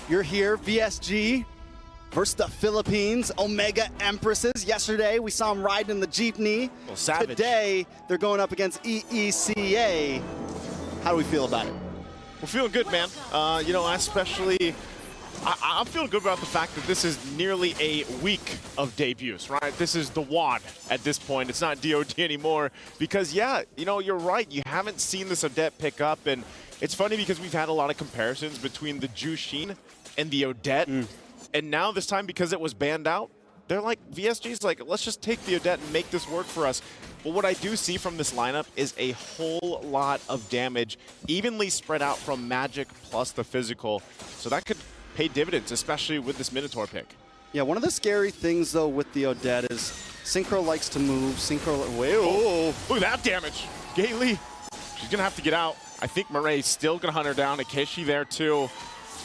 You're here, VSG versus the Philippines, Omega Empresses. Yesterday, we saw them riding in the jeepney. Well, savage. Today, they're going up against EECA. How do we feel about it? We're feeling good, man. You know, especially, I'm feeling good about the fact that this is nearly a week of debuts, right? This is the WAD at this point. It's not DOD anymore because, yeah, you know, you're right. You haven't seen this Odette pick up, and it's funny because we've had a lot of comparisons between the Jushin and the Odette, and now this time, because it was banned out, they're like, VSG's like, let's just take the Odette and make this work for us. But what I do see from this lineup is a whole lot of damage, evenly spread out from Magic plus the physical. So that could pay dividends, especially with this Minotaur pick. Yeah, one of the scary things, though, with the Odette is Synchro likes to move. Synchro, oh, look at that damage. Gately, she's going to have to get out. I think Murray's still going to hunt her down. Akeshi there, too.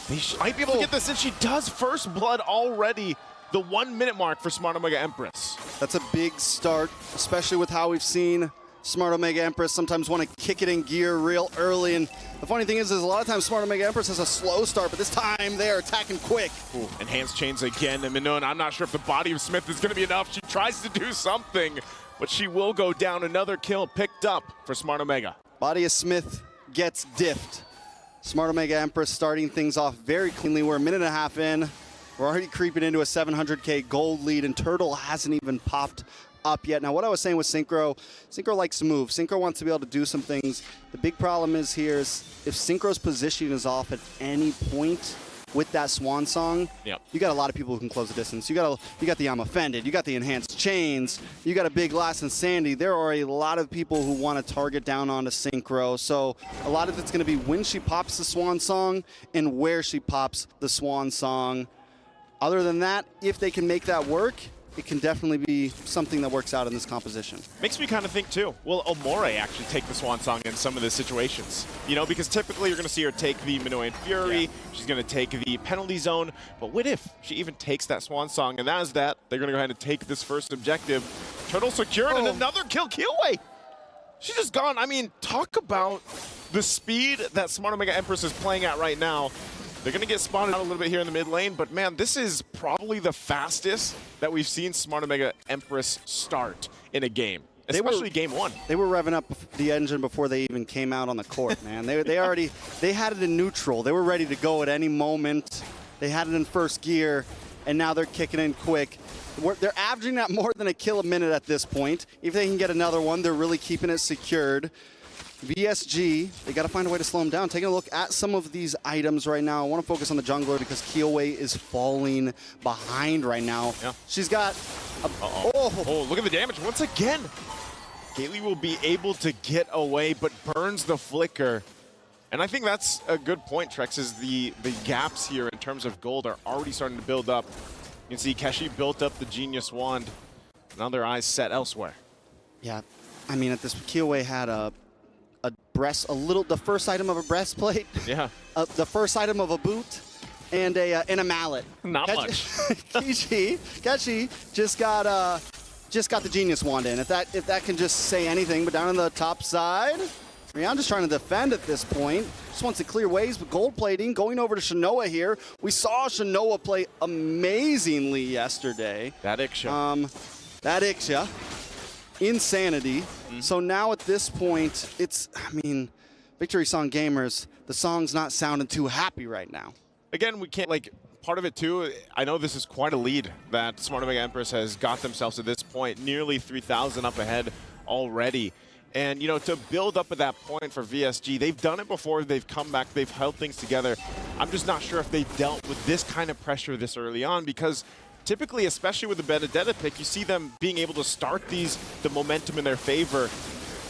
They might be able to get this, and she does. First blood already. The 1 minute mark for Smart Omega Empress. That's a big start, especially with how we've seen Smart Omega Empress sometimes want to kick it in gear real early. And the funny thing is a lot of times Smart Omega Empress has a slow start, but this time they're attacking quick. Ooh, and hands chains again. And Minon, I'm not sure if the body of Smith is going to be enough. She tries to do something, but she will go down. Another kill picked up for Smart Omega. Body of Smith gets diffed. Smart Omega Empress starting things off very cleanly. We're a minute and a half in. We're already creeping into a 700K gold lead, and Turtle hasn't even popped up yet. Now, what I was saying with Synchro likes to move. Synchro wants to be able to do some things. The big problem is here is if Synchro's position is off at any point with that Swan Song, you got a lot of people who can close the distance. You got the I'm Offended, you got the Enhanced Chains, you got a Big Lass and Sandy. There are a lot of people who want to target down onto Synchro. So a lot of it's going to be when she pops the Swan Song and where she pops the Swan Song. Other than that, if they can make that work, it can definitely be something that works out in this composition. Makes me kind of think, too, will Omore actually take the Swan Song in some of the situations? You know, because typically you're going to see her take the Minoan Fury, she's going to take the penalty zone, but what if she even takes that Swan Song? And as that, they're going to go ahead and take this first objective. Turtle secured, and another kill, Keelway. She's just gone. I mean, talk about the speed that Smart Omega Empress is playing at right now. They're going to get spotted out a little bit here in the mid lane, but man, this is probably the fastest that we've seen Smart Omega Empress start in a game, especially game one. They were revving up the engine before they even came out on the court, man. They had it in neutral. They were ready to go at any moment. They had it in first gear, and now they're kicking in quick. They're averaging at more than a kill a minute at this point. If they can get another one, they're really keeping it secured. VSG, they got to find a way to slow them down. Taking a look at some of these items right now. I want to focus on the jungler because Keelway is falling behind right now. Yeah. She's got a, oh, look at the damage once again. Gately will be able to get away, but burns the flicker. And I think that's a good point, Trex, is the gaps here in terms of gold are already starting to build up. You can see Keshi built up the Genius Wand. Now their eyes set elsewhere. Yeah, I mean, at this, Keelway had the first item of a breastplate. Yeah. The first item of a boot, and a mallet. Not much. Keshi just got the Genius Wand in. If that can just say anything, but down on the top side, Rihanna just trying to defend at this point. Just wants to clear ways, but gold plating going over to Shanoa here. We saw Shanoa play amazingly yesterday. That Iksha. That Iksha. Insanity. So now at this point, Victory Song Gamers, the song's not sounding too happy right now. Again, we can't, part of it too, I know this is quite a lead that Smart Omega Empress has got themselves at this point, nearly 3,000 up ahead already. And, you know, to build up at that point for VSG, they've done it before, they've come back, they've held things together. I'm just not sure if they've dealt with this kind of pressure this early on because typically, especially with the Benedetta pick, you see them being able to start the momentum in their favor.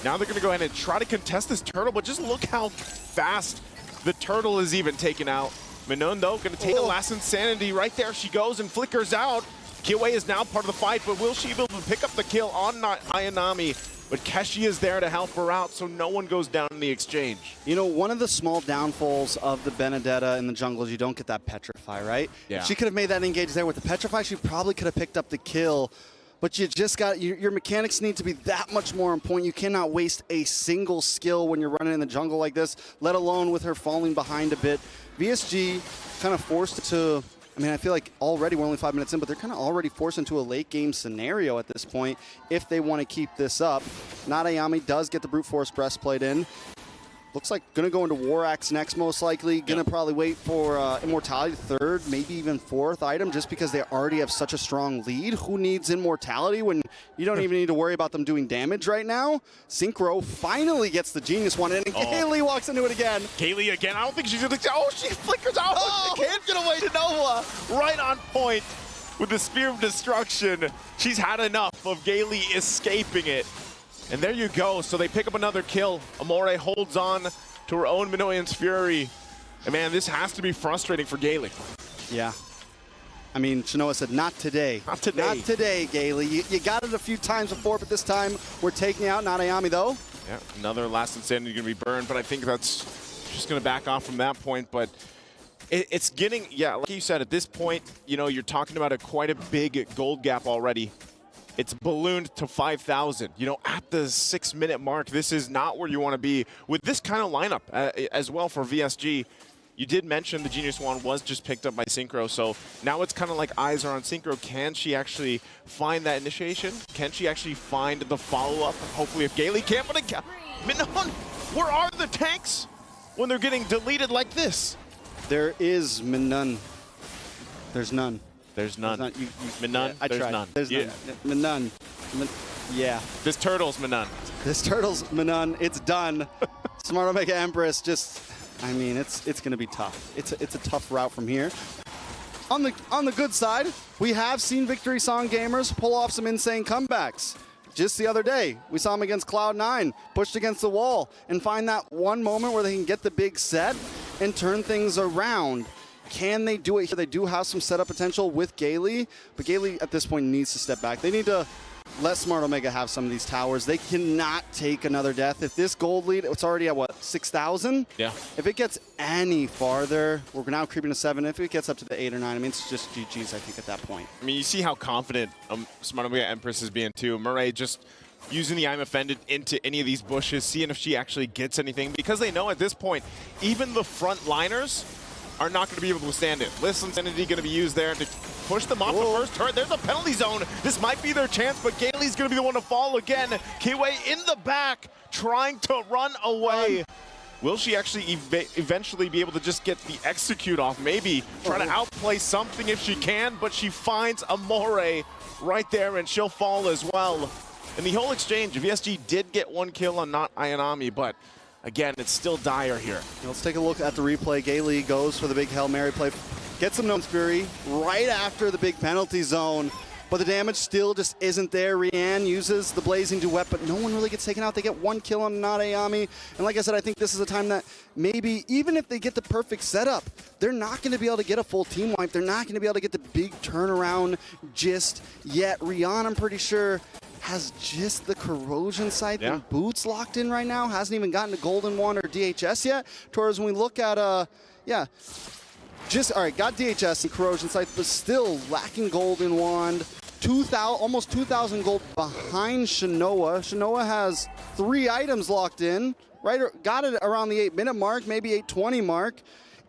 Now they're going to go ahead and try to contest this Turtle, but just look how fast the Turtle is even taken out. Minon, though, going to take the last Insanity. Right there she goes and flickers out. Keelway is now part of the fight, but will she be able to pick up the kill on Ayanami? But Keshi is there to help her out, so no one goes down in the exchange. You know, one of the small downfalls of the Benedetta in the jungle is you don't get that Petrify, right? Yeah. If she could have made that engage there with the Petrify, she probably could have picked up the kill. But you just got, your mechanics need to be that much more on point. You cannot waste a single skill when you're running in the jungle like this, let alone with her falling behind a bit. VSG kind of forced to, I mean, I feel like already we're only 5 minutes in, but they're kind of already forced into a late game scenario at this point if they want to keep this up. Nadayami does get the brute force breastplate in. Looks like going to go into War Axe next, most likely. Going to probably wait for Immortality third, maybe even fourth item, just because they already have such a strong lead. Who needs Immortality when you don't even need to worry about them doing damage right now? Synchro finally gets the Genius one in, and Kaylee walks into it again. Kaylee again. I don't think she's going to... Oh, she flickers out. Oh, Can't get away to Nova. Right on point with the Spear of Destruction. She's had enough of Gailey escaping it. And there you go. So they pick up another kill. Amore holds on to her own Minoyan's Fury. And man, this has to be frustrating for Gailey. Yeah. I mean, Shinoa said, not today. Not today. Not today, Gailey. You got it a few times before, but this time we're taking out Nadayami, though. Yeah, another Last Insanity going to be burned, but I think that's just going to back off from that point. But it's getting, yeah, like you said, at this point, you know, you're talking about quite a big gold gap already. It's ballooned to 5,000. You know, at the 6-minute mark, this is not where you want to be with this kind of lineup as well for VSG. You did mention the Genius Wand was just picked up by Synchro, so now it's kind of like eyes are on Synchro. Can she actually find that initiation? Can she actually find the follow-up? Hopefully if Gailey can't, but Minon, where are the tanks when they're getting deleted like this? There is Minon. There's none. There's none. Minon? Yeah, there's none. There's none. Minon. Yeah. This turtle's Minon. This turtle's Minon. It's done. Smart Omega Empress just, I mean, it's going to be tough. It's a tough route from here. On the good side, we have seen Victory Song gamers pull off some insane comebacks. Just the other day, we saw them against Cloud9, pushed against the wall, and find that one moment where they can get the big set and turn things around. Can they do it here? They do have some setup potential with Gailey, but Gailey at this point needs to step back. They need to let Smart Omega have some of these towers. They cannot take another death. If this gold lead, it's already at, what, 6,000? Yeah. If it gets any farther, we're now creeping to 7. If it gets up to the 8 or 9, I mean, it's just GG's, I think, at that point. I mean, you see how confident Smart Omega Empress is being, too. Murray just using the I'm Offended into any of these bushes, seeing if she actually gets anything, because they know at this point, even the front liners are not going to be able to withstand it. Listen's Entity going to be used there to push them off the first turret. There's a penalty zone. This might be their chance, but Gailey's going to be the one to fall again. Kiwi in the back, trying to run away. Will she actually eventually be able to just get the execute off? Maybe try to outplay something if she can, but she finds Amore right there, and she'll fall as well. In the whole exchange, VSG did get one kill on not Ayanami, but again, it's still dire here. Let's take a look at the replay. Gailey goes for the big Hail Mary play. Gets some Gnome's Fury right after the big penalty zone, but the damage still just isn't there. Rianne uses the Blazing Duet, but no one really gets taken out. They get one kill on Nadayami. And like I said, I think this is a time that maybe, even if they get the perfect setup, they're not going to be able to get a full team wipe. They're not going to be able to get the big turnaround just yet. Rianne, I'm pretty sure, has just the Corrosion Scythe and Boots locked in right now. Hasn't even gotten to Golden Wand or DHS yet. Whereas when we look at, all right, got DHS and Corrosion Scythe, but still lacking Golden Wand. Almost 2,000 gold behind Shinoa. Shinoa has 3 items locked in, right? Got it around the 8-minute mark, maybe 8:20 mark.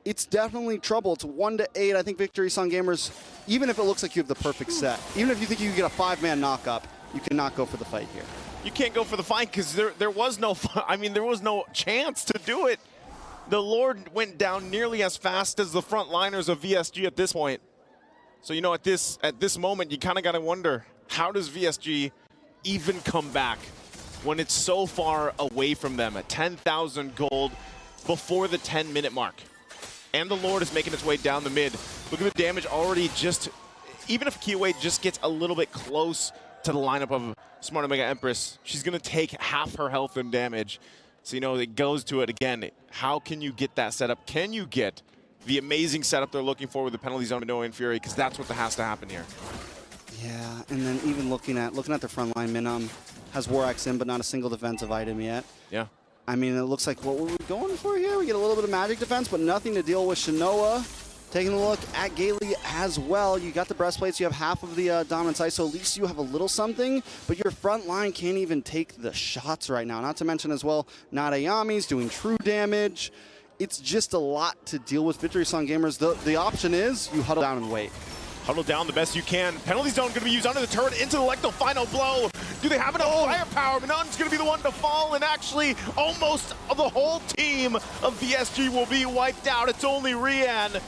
It's definitely trouble. It's 1 to 8. I think Victory Song gamers, even if it looks like you have the perfect set, even if you think you can get a 5-man knock-up, you cannot go for the fight here. You can't go for the fight because there was no, there was no chance to do it. The Lord went down nearly as fast as the front liners of VSG at this point. So, you know, at this moment, you kind of got to wonder, how does VSG even come back when it's so far away from them at 10,000 gold before the 10-minute mark? And the Lord is making its way down the mid. Look at the damage already just, even if Kiwi just gets a little bit close to the lineup of Smart Omega Empress, she's going to take half her health and damage. So, you know, it goes to it again. How can you get that setup? Can you get the amazing setup they're looking for with the penalty zone and Minoan Fury? Because that's what has to happen here. Yeah, and then even looking at their front line, Minam has War Axe in, but not a single defensive item yet. Yeah. I mean, it looks like what were we going for here? We get a little bit of magic defense, but nothing to deal with Shinoa. Taking a look at Gailey as well. You got the breastplates, you have half of the dominant size, so at least you have a little something, but your front line can't even take the shots right now. Not to mention as well, Nadayami's doing true damage. it's just a lot to deal with. Victory Song Gamers, the option is you huddle down and wait. Huddle down the best you can. Penalty zone going to be used under the turret into the Lecto final blow. Do they have enough firepower? None's going to be the one to fall, and actually almost the whole team of VSG will be wiped out. It's only Rian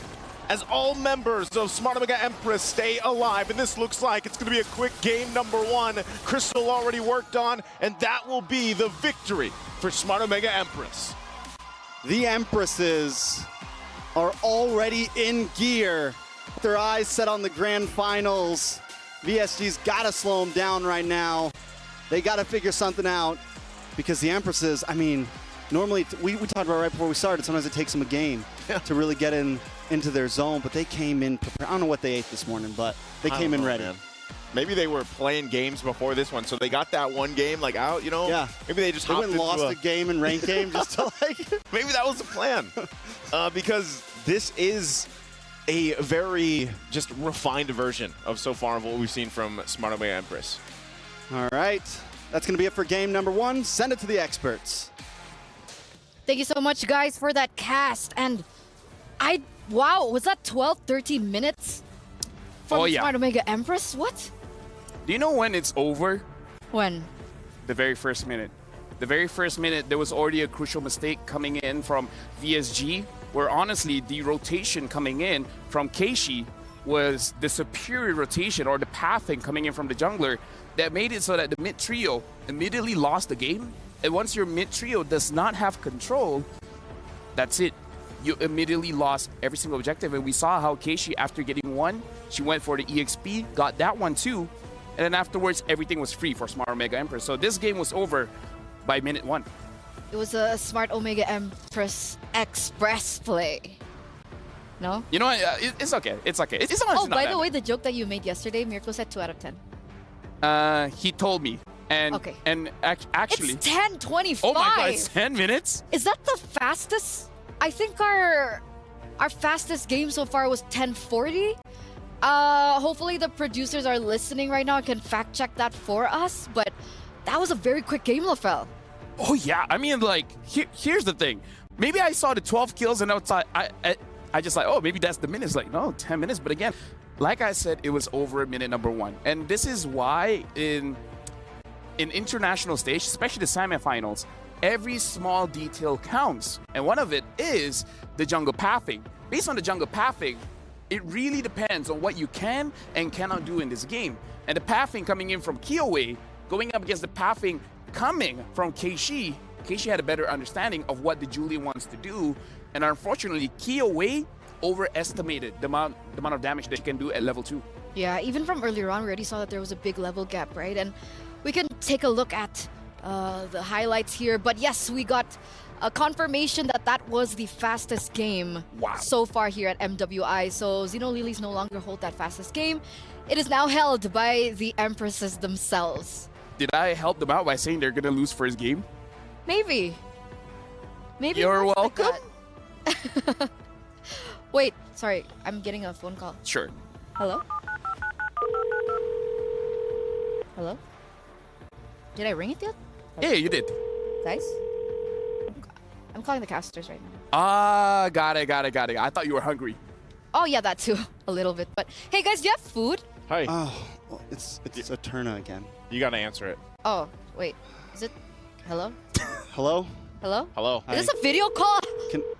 as all members of Smart Omega Empress stay alive, and this looks like it's going to be a quick game number 1. Crystal already worked on, and that will be the victory for Smart Omega Empress. The Empresses are already in gear. Their eyes set on the grand finals. VSG's got to slow them down right now. They got to figure something out because the Empresses, I mean, normally, we talked about right before we started, sometimes it takes them a game to really get into their zone, but they came in prepared. I don't know what they ate this morning, but they came in ready. Man. Maybe they were playing games before this one, so they got that one game like out, you know? Yeah. Maybe they just went and lost a game and ranked game just to like. Maybe that was the plan. Because this is a very just refined version of so far of what we've seen from Smart Omega Empress. All right. That's going to be it for game number 1. Send it to the experts. Thank you so much, guys, for that cast. And wow, was that 12, 13 minutes from Smart Omega Empress? What? Do you know when it's over? When? The very first minute. The very first minute, there was already a crucial mistake coming in from VSG, where honestly, the rotation coming in from Keishi was the superior rotation, or the pathing coming in from the jungler, that made it so that the mid trio immediately lost the game. And once your mid trio does not have control, that's it. You immediately lost every single objective. And we saw how Keishi, after getting one, she went for the EXP, got that one too. And then afterwards, everything was free for Smart Omega Empress. So this game was over by minute 1. It was a Smart Omega Empress Express play. No? You know what? It's okay. It's okay. It's not by the way, the joke that you made yesterday, Mirko said 2 out of 10. He told me. And, okay. And actually... It's 10:25. Oh my god, it's 10 minutes? Is that the fastest? I think our fastest game so far was 10:40. Hopefully the producers are listening right now and can fact check that for us. But that was a very quick game, LaFell. Oh yeah, I mean, like, here's the thing. Maybe I saw the 12 kills and I just like, oh, maybe that's the minutes. Like, no, 10 minutes. But again, like I said, it was over minute number 1. And this is why in international stage, especially the semifinals, every small detail counts. And one of it is the jungle pathing. Based on the jungle pathing, it really depends on what you can and cannot do in this game. And the pathing coming in from Kyoei, going up against the pathing coming from Keishi had a better understanding of what the Julie wants to do. And unfortunately, Kyoei overestimated the amount of damage that she can do at level 2. Yeah, even from earlier on, we already saw that there was a big level gap, right? And we can take a look at the highlights here. But yes, we got a confirmation that was the fastest game so far here at MWI. So Xeno Lilies no longer hold that fastest game. It is now held by the Empresses themselves. Did I help them out by saying they're going to lose first game? Maybe. Maybe. You're welcome. Like wait, sorry. I'm getting a phone call. Sure. Hello? Hello? Did I ring it yet? Yeah, you did. Guys? I'm calling the casters right now. Ah, got it. I thought you were hungry. Oh, yeah, that too. A little bit. But hey, guys, do you have food? Hi. Oh, well, it's Eterna again. You got to answer it. Oh, wait. Is it? Hello? Hello? Hello? Hello. Is this a video call?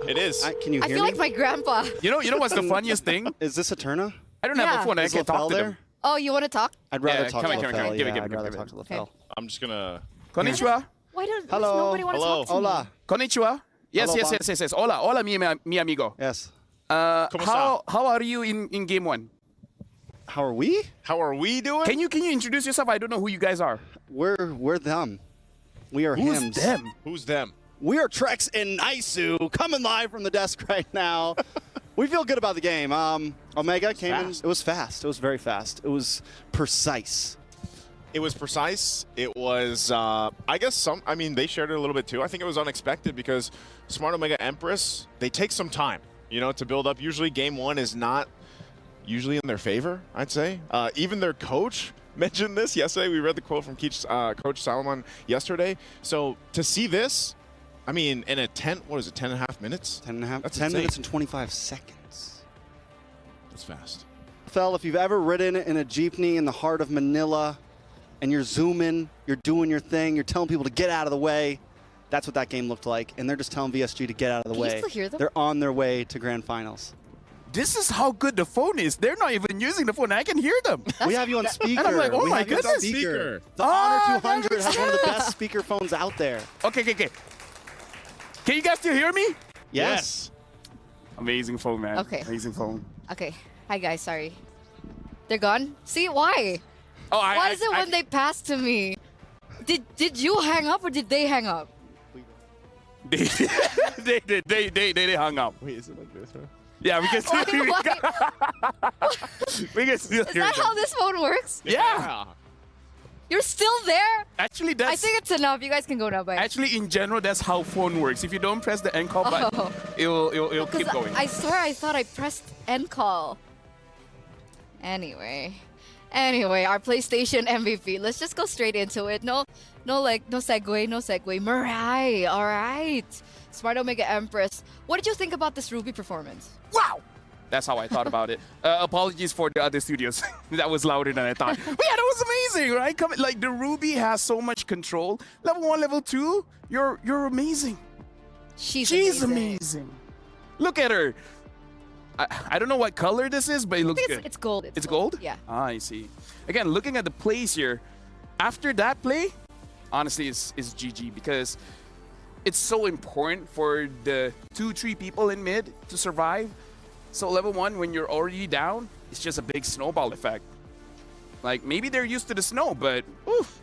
It is. Can you hear me? I feel like my grandpa. You know what's the funniest thing? Is this Eterna? I don't have a phone. I can't talk to them. Oh, you want to talk? I'd rather talk to Come LaFell. on. Give it. I'd rather talk to LaFell. I'm just going to... Konnichiwa. Why does Hello. nobody want to talk to Hola. me? Konnichiwa. Yes. Hola, mi amigo. Yes. How are you in game 1? How are we? How are we doing? Can you introduce yourself? I don't know who you guys are. We're them. We are Who's hims. them? Who's them? We are Trex and Naisu coming live from the desk right now. We feel good about the game. Omega came in. It was fast. It was very fast. It was precise. It was precise. It was, I guess they shared it a little bit too. I think it was unexpected because Smart Omega Empress, they take some time, to build up. Usually game 1 is not usually in their favor, I'd say. Even their coach mentioned this yesterday. We read the quote from Coach Salomon yesterday. So to see this, I mean, in a 10, what is it, 10 and a half minutes? 10 and a half, That's 10 insane. minutes and 25 seconds. That's fast. Fel, if you've ever ridden in a jeepney in the heart of Manila and you're zooming, you're doing your thing, you're telling people to get out of the way, that's what that game looked like. And they're just telling VSG to get out of the Can you way. still hear them? They're on their way to grand finals. This is how good the phone is. They're not even using the phone. I can hear them. We have you on speaker. And I'm like, oh We my have you on goodness. speaker. The Oh, Honor 200 has one of the yeah. best speaker phones out there. Okay. Can you guys still hear me? Yes. Amazing phone, man. Okay. Amazing phone. Okay. Hi guys, sorry. They're gone? See, why? Oh, Why is it when they pass to me? Did you hang up or did they hang up? they hung up. Wait, is it like this, right? Yeah, we can still hear you. We can still Is hear that them. how this phone works? Yeah. You're still there? Actually, that's I think it's enough. You guys can go now, bye. actually in general that's how phone works. If you don't press the end call button, Oh. it'll 'Cause keep going. I swear I thought I pressed end call. Anyway, our PlayStation MVP. Let's just go straight into it. No segue. Mirai, all right. Smart Omega Empress. What did you think about this Ruby performance? Wow. That's how I thought about it. Apologies for the other studios. That was louder than I thought. But yeah, that was amazing, right? Like the Ruby has so much control. Level 1, level 2, you're amazing. She's amazing. Look at her. I don't know what color this is, but it I looks think good. it's gold. It's gold? Yeah. Ah, I see. Again, looking at the plays here, after that play, honestly, it's GG because it's so important for the 2-3 people in mid to survive. So level 1, when you're already down, it's just a big snowball effect. Like, maybe they're used to the snow, but oof,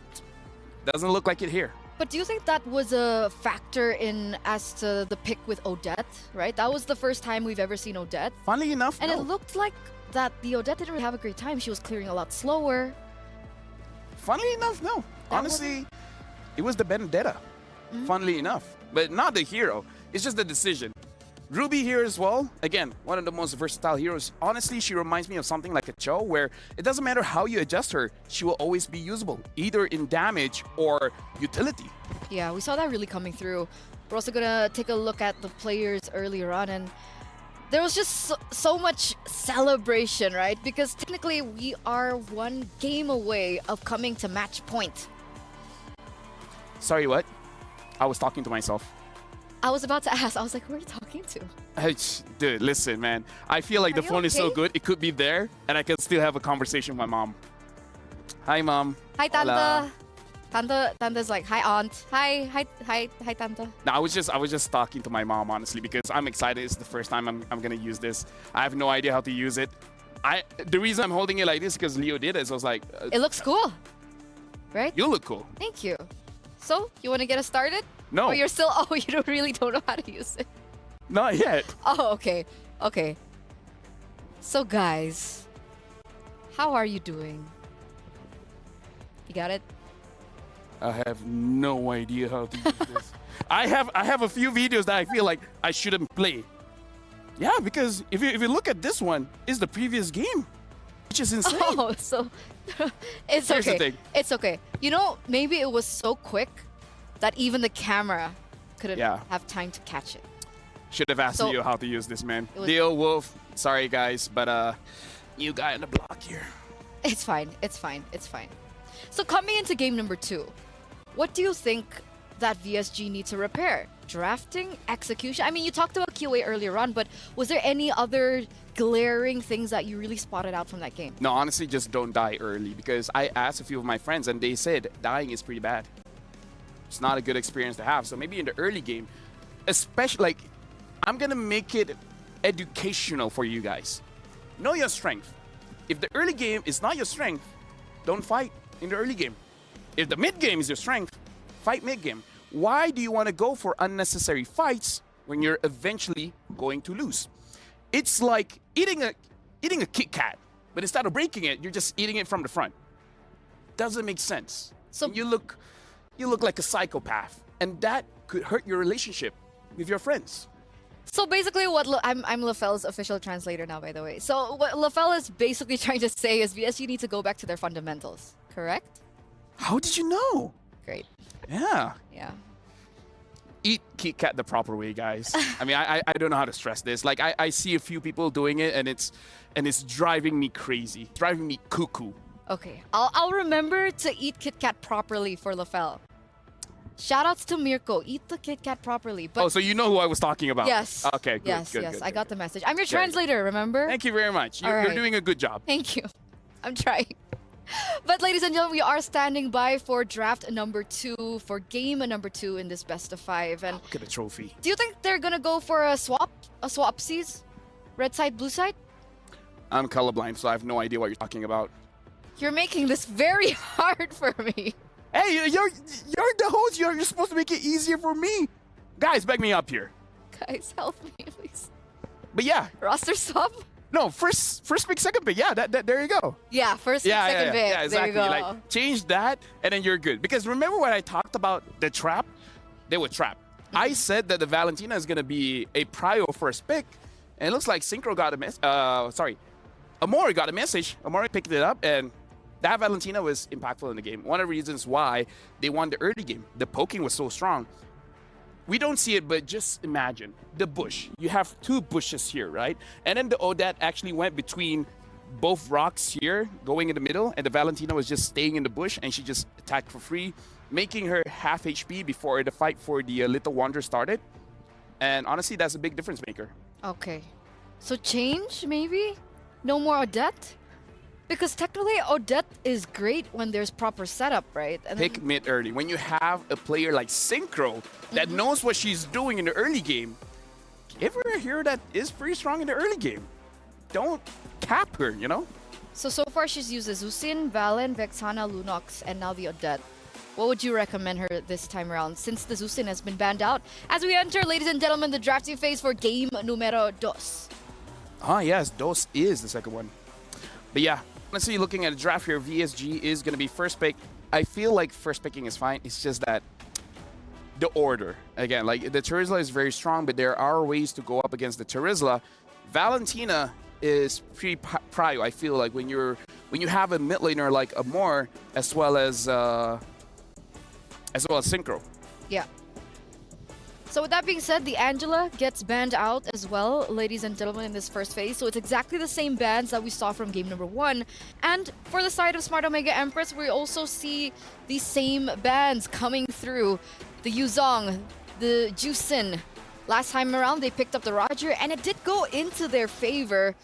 doesn't look like it here. But do you think that was a factor in as to the pick with Odette, right? That was the first time we've ever seen Odette. Funnily enough, And no. it looked like that the Odette didn't really have a great time. She was clearing a lot slower. Funnily enough, no. That Honestly, it was the Vendetta. Funnily enough. But not the hero. It's just the decision. Ruby here as well. Again, one of the most versatile heroes. Honestly, she reminds me of something like a Cho, where it doesn't matter how you adjust her, she will always be usable, either in damage or utility. Yeah, we saw that really coming through. We're also gonna take a look at the players earlier on, and there was just so much celebration, right? Because technically we are one game away of coming to match point. Sorry, what? I was talking to myself. I was about to ask, I was like, who are you talking to? Dude, listen, man. I feel like Are the you phone is so okay? good, it could be there, and I can still have a conversation with my mom. Hi, Mom. Hi, Hola. Tanta. Tanta's like, hi, Aunt. Hi, Tanta. No, I was just talking to my mom, honestly, because I'm excited. It's the first time I'm gonna use this. I have no idea how to use it. The reason I'm holding it like this is because Leo did it, so I was like, It looks cool, right? you look cool. Thank you. So, you want to get us started? No, Or you're still, you don't know how to use it. not yet. Oh, okay. Okay. So, guys, how are you doing? You got it? I have no idea how to use this. I have a few videos that I feel like I shouldn't play. Yeah, because if you look at this one, it's the previous game, which is insane. Oh, so it's Here's the okay. thing. It's okay. You know, maybe it was so quick that even the camera couldn't Yeah. have time to catch it. Should have asked So- Leo how to use this, man. It was- Leo, Wolf, sorry guys, but new guy on the block here. It's fine. It's fine. It's fine. So coming into game number 2, what do you think that VSG needs to repair? Drafting, execution? I mean, you talked about QA earlier on, but was there any other glaring things that you really spotted out from that game? No, honestly, just don't die early, because I asked a few of my friends and they said dying is pretty bad. It's not a good experience to have. So maybe in the early game, especially, like, I'm gonna make it educational for you guys. Know your strength. If the early game is not your strength, don't fight in the early game. If the mid game is your strength, fight mid game. Why do you want to go for unnecessary fights when you're eventually going to lose? It's like eating a Kit Kat, but instead of breaking it, you're just eating it from the front. Doesn't make sense. So- you look like a psychopath, and that could hurt your relationship with your friends. So basically, I'm LaFell's official translator now, by the way. So what LaFell is basically trying to say is VSG needs to go back to their fundamentals, correct? How did you know? Great. Yeah. Yeah. eat Kit Kat the proper way, guys. I mean, I don't know how to stress this. Like, I see a few people doing it, and it's driving me crazy, driving me cuckoo. Okay, I'll remember to eat Kit Kat properly for Lafel. Shoutouts to Mirko. Eat the Kit Kat properly. But Oh, so you know who I was talking about? yes. Okay, good, Yes, good, yes. good, I good, got good. the message. I'm your Very good. translator, remember? Thank you very much. All You're right. doing a good job. Thank you. I'm trying. But ladies and gentlemen, we are standing by for draft number 2, for game number 2 in this best of 5. And Look at the trophy. do you think they're gonna go for a swapsies? Red side, blue side? I'm colorblind, so I have no idea what you're talking about. You're making this very hard for me. Hey, you're the host. You're supposed to make it easier for me. Guys, back me up here. Guys, help me, please. But yeah, Roster swap? no, first pick, second pick. Yeah, that there you go. Yeah, first Yeah, pick, second pick. yeah, exactly. There you go. Like change that, and then you're good. Because remember when I talked about the trap? They were trapped. I said that the Valentina is gonna be a prio first pick, and it looks like Synchro got a Amori got a message. Amori picked it up, and that Valentina was impactful in the game. One of the reasons why they won the early game. The poking was so strong. We don't see it, but just imagine the bush. You have 2 bushes here, right? And then the Odette actually went between both rocks here, going in the middle, and the Valentina was just staying in the bush, and she just attacked for free, making her half HP before the fight for the Little Wanderer started. And honestly, that's a big difference maker. Okay. So change, maybe? No more Odette? Because technically, Odette is great when there's proper setup, right? And Pick mid early. When you have a player like Synchro that knows what she's doing in the early game, give her a hero that is pretty strong in the early game. Don't cap her, you know? So far she's used Azusin, Valen, Vexana, Lunox, and now the Odette. What would you recommend her this time around, since the Azusin has been banned out? As we enter, ladies and gentlemen, the drafting phase for game numero 2. Ah, yes, Dos is the second one. But yeah, honestly, looking at the draft here, VSG is going to be first pick. I feel like first picking is fine. It's just that the order. Again, like the Terizla is very strong, but there are ways to go up against the Terizla. Valentina is pretty prio. I feel like when you have a mid laner like Amor as well as Synchro. Yeah. So with that being said, the Angela gets banned out as well, ladies and gentlemen, in this first phase. So it's exactly the same bans that we saw from game number 1. And for the side of Smart Omega Empress, we also see the same bans coming through. The Yuzong, the Jusin. Last time around, they picked up the Roger, and it did go into their favor.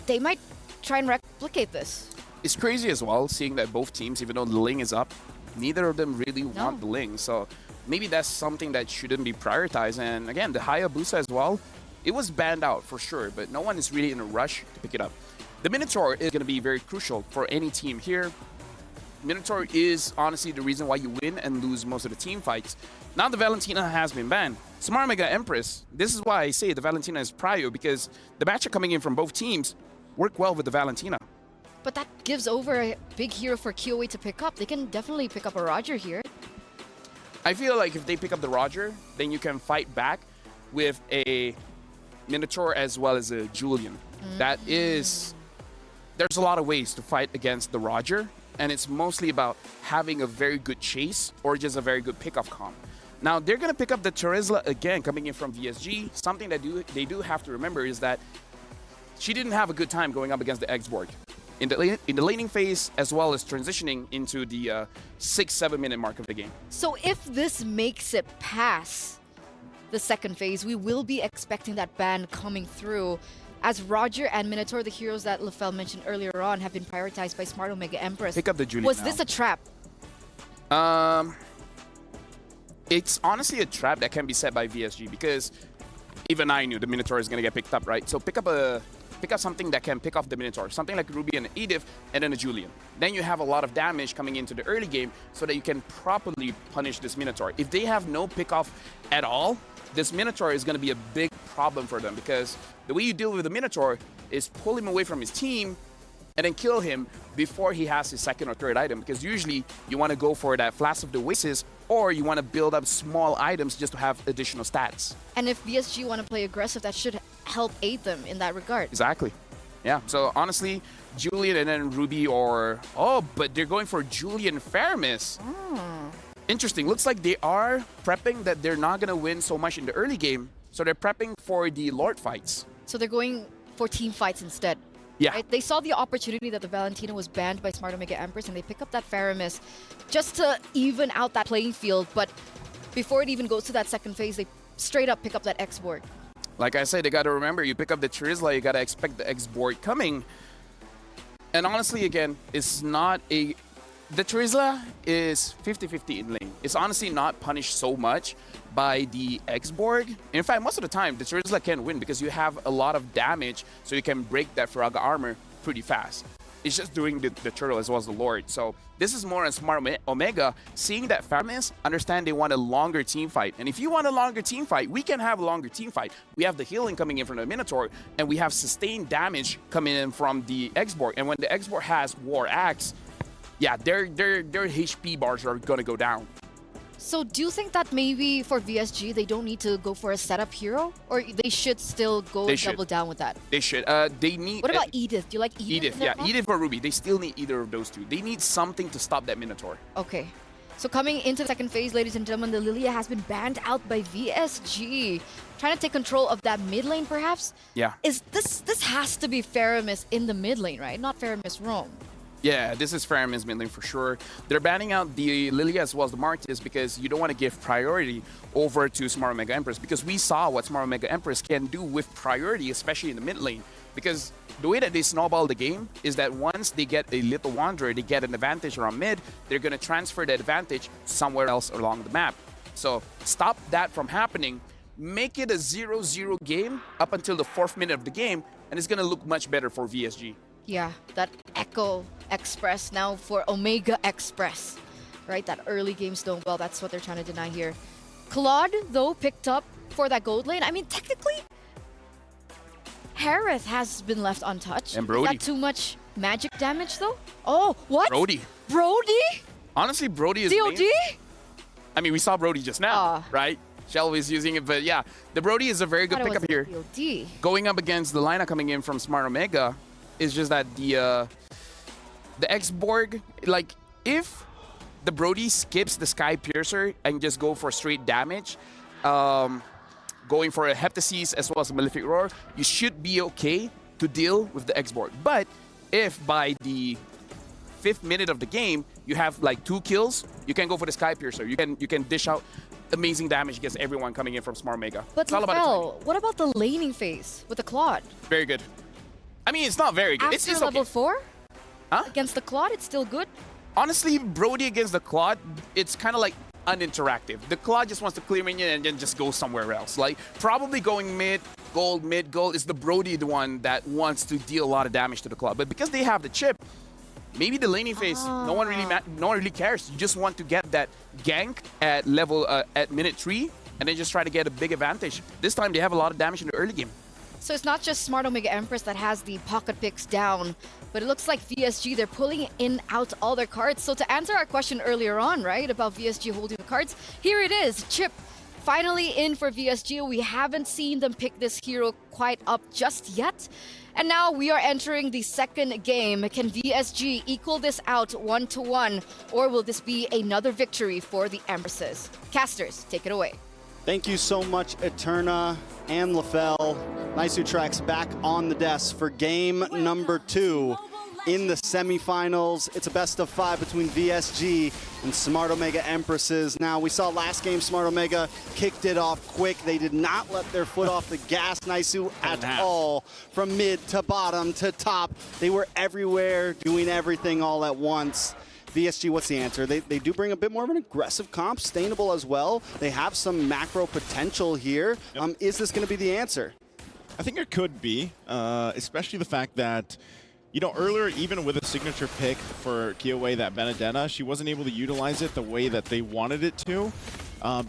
They might try and replicate this. It's crazy as well, seeing that both teams, even though the Ling is up, neither of them really want the Ling. So maybe that's something that shouldn't be prioritized. And again, the Hayabusa as well, it was banned out for sure, but no one is really in a rush to pick it up. The Minotaur is going to be very crucial for any team here. Minotaur is honestly the reason why you win and lose most of the team fights. Now the Valentina has been banned. Smart Mega Empress, this is why I say the Valentina is prio, because the matchup coming in from both teams work well with the Valentina. But that gives over a big hero for KOA to pick up. They can definitely pick up a Roger here. I feel like if they pick up the Roger, then you can fight back with a Minotaur as well as a Julian. That is... There's a lot of ways to fight against the Roger, and it's mostly about having a very good chase or just a very good pickoff comp. Now, they're going to pick up the Terizla again, coming in from VSG. Something that they do have to remember is that she didn't have a good time going up against the X-Borg in the laning phase, as well as transitioning into the 6-7 minute mark of the game. So if this makes it past the second phase, we will be expecting that ban coming through, as Roger and Minotaur, the heroes that Lafel mentioned earlier on, have been prioritized by Smart Omega Empress. Pick up the Julian Was now. this a trap? It's honestly a trap that can be set by VSG, because even I knew the Minotaur is going to get picked up, right? So pick up something that can pick off the Minotaur, something like Ruby and Edith, and then a Julian. Then you have a lot of damage coming into the early game so that you can properly punish this Minotaur. If they have no pick off at all, this Minotaur is going to be a big problem for them, because the way you deal with the Minotaur is pull him away from his team and then kill him before he has his second or third item, because usually you want to go for that Flash of the Oasis, or you want to build up small items just to have additional stats. And if VSG want to play aggressive, that should help aid them in that regard. Exactly. Yeah, so honestly, Julian and then Ruby, or... Oh, but they're going for Julian Faramis. interesting. Looks like they are prepping that they're not going to win so much in the early game. So they're prepping for the Lord fights. So they're going for team fights instead. Yeah. Right? They saw the opportunity that the Valentina was banned by Smart Omega Empress, and they pick up that Faramis just to even out that playing field. But before it even goes to that second phase, they straight up pick up that X-board. Like I said, you got to remember, you pick up the Trizla, you got to expect the X-board coming. And honestly, again, it's not a... The Trizla is 50-50 in lane. It's honestly not punished so much by the X-Borg. In fact, most of the time, the Trizla can win because you have a lot of damage, so you can break that Firaga armor pretty fast. It's just doing the turtle as well as the Lord. So this is more on Smart Omega, seeing that Faramis understand they want a longer team fight. And if you want a longer team fight, we can have a longer team fight. We have the healing coming in from the Minotaur, and we have sustained damage coming in from the X-Borg. And when the X-Borg has War Axe, yeah, their HP bars are gonna go down. So do you think that maybe for VSG, they don't need to go for a setup hero? Or they should still go double down with that? They should. They need... What about Edith? Do you like Edith? Edith, yeah. Edith or Ruby. They still need either of those two. They need something to stop that Minotaur. Okay. So coming into the second phase, ladies and gentlemen, the Lilia has been banned out by VSG. Trying to take control of that mid lane, perhaps? Yeah. This has to be Faramis in the mid lane, right? Not Faramis Rome. Yeah, this is Faramis mid lane for sure. They're banning out the Lilia as well as the Martis because you don't want to give priority over to Smart Omega Empress, because we saw what Smart Omega Empress can do with priority, especially in the mid lane. Because the way that they snowball the game is that once they get a Little Wanderer, they get an advantage around mid, they're going to transfer that advantage somewhere else along the map. So stop that from happening. Make it a 0-0 game up until the 4th minute of the game, and it's going to look much better for VSG. Yeah, that Echo Express now for Omega Express, right? That early game snowball, that's what they're trying to deny here. Claude, though, picked up for that gold lane. I mean, technically, Harith has been left untouched. And Brody. Is that too much magic damage, though? Oh, what? Brody. Brody? Honestly, Brody is... DOD? I mean, we saw Brody just now, right? Shelby is using it, but yeah, the Brody is a very good pickup here. DOD. Going up against the lineup coming in from Smart Omega, is just that the X-Borg, like, if the Brody skips the Sky Piercer and just go for straight damage, going for a Heptasis as well as a Malefic Roar, you should be okay to deal with the X-Borg. But if by the 5th minute of the game, you have like 2 kills, you can go for the Sky Piercer. You can dish out amazing damage against everyone coming in from Smart Omega. But Lefel, what about the laning phase with the Claude? Very good. I mean, it's not very good. After it's level okay. 4? Huh? Against the Claude, it's still good? Honestly, Brody against the Claude, it's kind of like uninteractive. The Claude just wants to clear minion and then just go somewhere else. Like, probably going mid gold, is the Brody the one that wants to deal a lot of damage to the Claude. But because they have the chip, maybe the laning phase, no one really cares. You just want to get that gank at level at minute 3 and then just try to get a big advantage. This time they have a lot of damage in the early game. So it's not just Smart Omega Empress that has the pocket picks down, but it looks like VSG, they're pulling in out all their cards. So to answer our question earlier on, right, about VSG holding the cards, here it is. Chip finally in for VSG. We haven't seen them pick this hero quite up just yet. And now we are entering the second game. Can VSG equal this out 1-1, or will this be another victory for the Empresses? Casters, take it away. Thank you so much, Eterna and Lefel. Nice tracks back on the desk for game number 2 in the semifinals. It's a best of 5 between VSG and Smart Omega Empresses. Now, we saw last game, Smart Omega kicked it off quick. They did not let their foot off the gas, Naisu, at all. From mid to bottom to top, they were everywhere, doing everything all at once. VSG, what's the answer? They do bring a bit more of an aggressive comp, sustainable as well. They have some macro potential here. Yep. Is this going to be the answer? I think it could be, especially the fact that, you know, earlier, even with a signature pick for Kiowe, that Benedetta, she wasn't able to utilize it the way that they wanted it to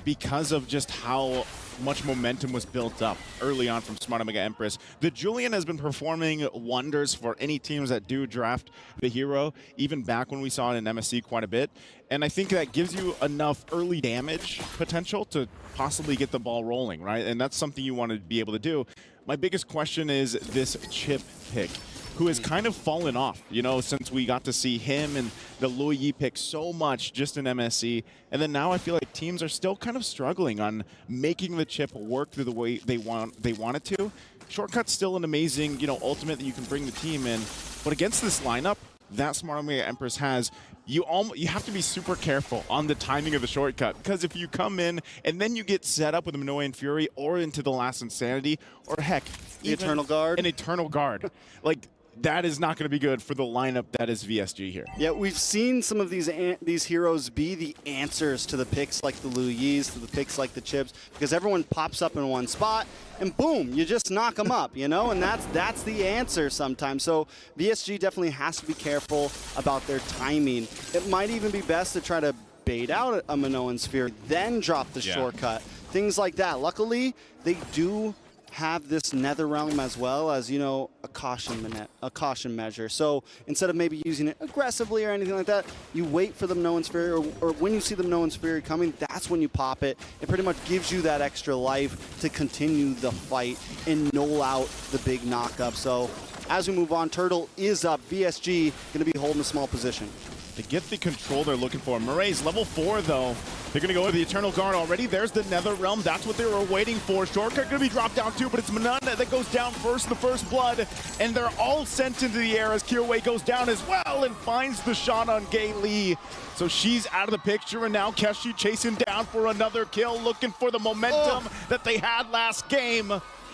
because of just how much momentum was built up early on from Smart Omega Empress. The Julian has been performing wonders for any teams that do draft the hero, even back when we saw it in MSC quite a bit. And I think that gives you enough early damage potential to possibly get the ball rolling, right? And that's something you want to be able to do. My biggest question is this chip pick. who has kind of fallen off, you know, since we got to see him and the Luo Yi pick so much just in MSC. And then now I feel like teams are still kind of struggling on making the chip work through the way they want it to. Shortcut's still an amazing, you know, ultimate that you can bring the team in. But against this lineup that Smart Omega Empress has, you have to be super careful on the timing of the shortcut, because if you come in and then you get set up with a Minoan Fury or into the Last Insanity, or heck, the Eternal Guard. An Eternal Guard. Like, that is not going to be good for the lineup that is VSG here. Yeah, we've seen some of these heroes be the answers to the picks like the Luo Yis, to the picks like the Chips, because everyone pops up in one spot and boom, you just knock them up, you know, and that's the answer sometimes. So VSG definitely has to be careful about their timing. It might even be best to try to bait out a Minoan Sphere, then drop the shortcut, things like that. Luckily, they do have this Nether Realm as well as, you know, a caution measure. So instead of maybe using it aggressively or anything like that, you wait for the Minoan Sphere, or when you see the Minoan Sphere coming, that's when you pop it. It pretty much gives you that extra life to continue the fight and null out the big knockup. So as we move on, Turtle is up. VSG going to be holding a small position. To get the control they're looking for. Murray's level 4, though. They're going to go with the Eternal Guard already. There's the Nether Realm. That's what they were waiting for. Shortcut going to be dropped down, too, but it's Mananda that goes down first, the first blood. And they're all sent into the air as Kyoei goes down as well and finds the shot on Gay Lee. So she's out of the picture, and now Keshi chasing down for another kill, looking for the momentum that they had last game.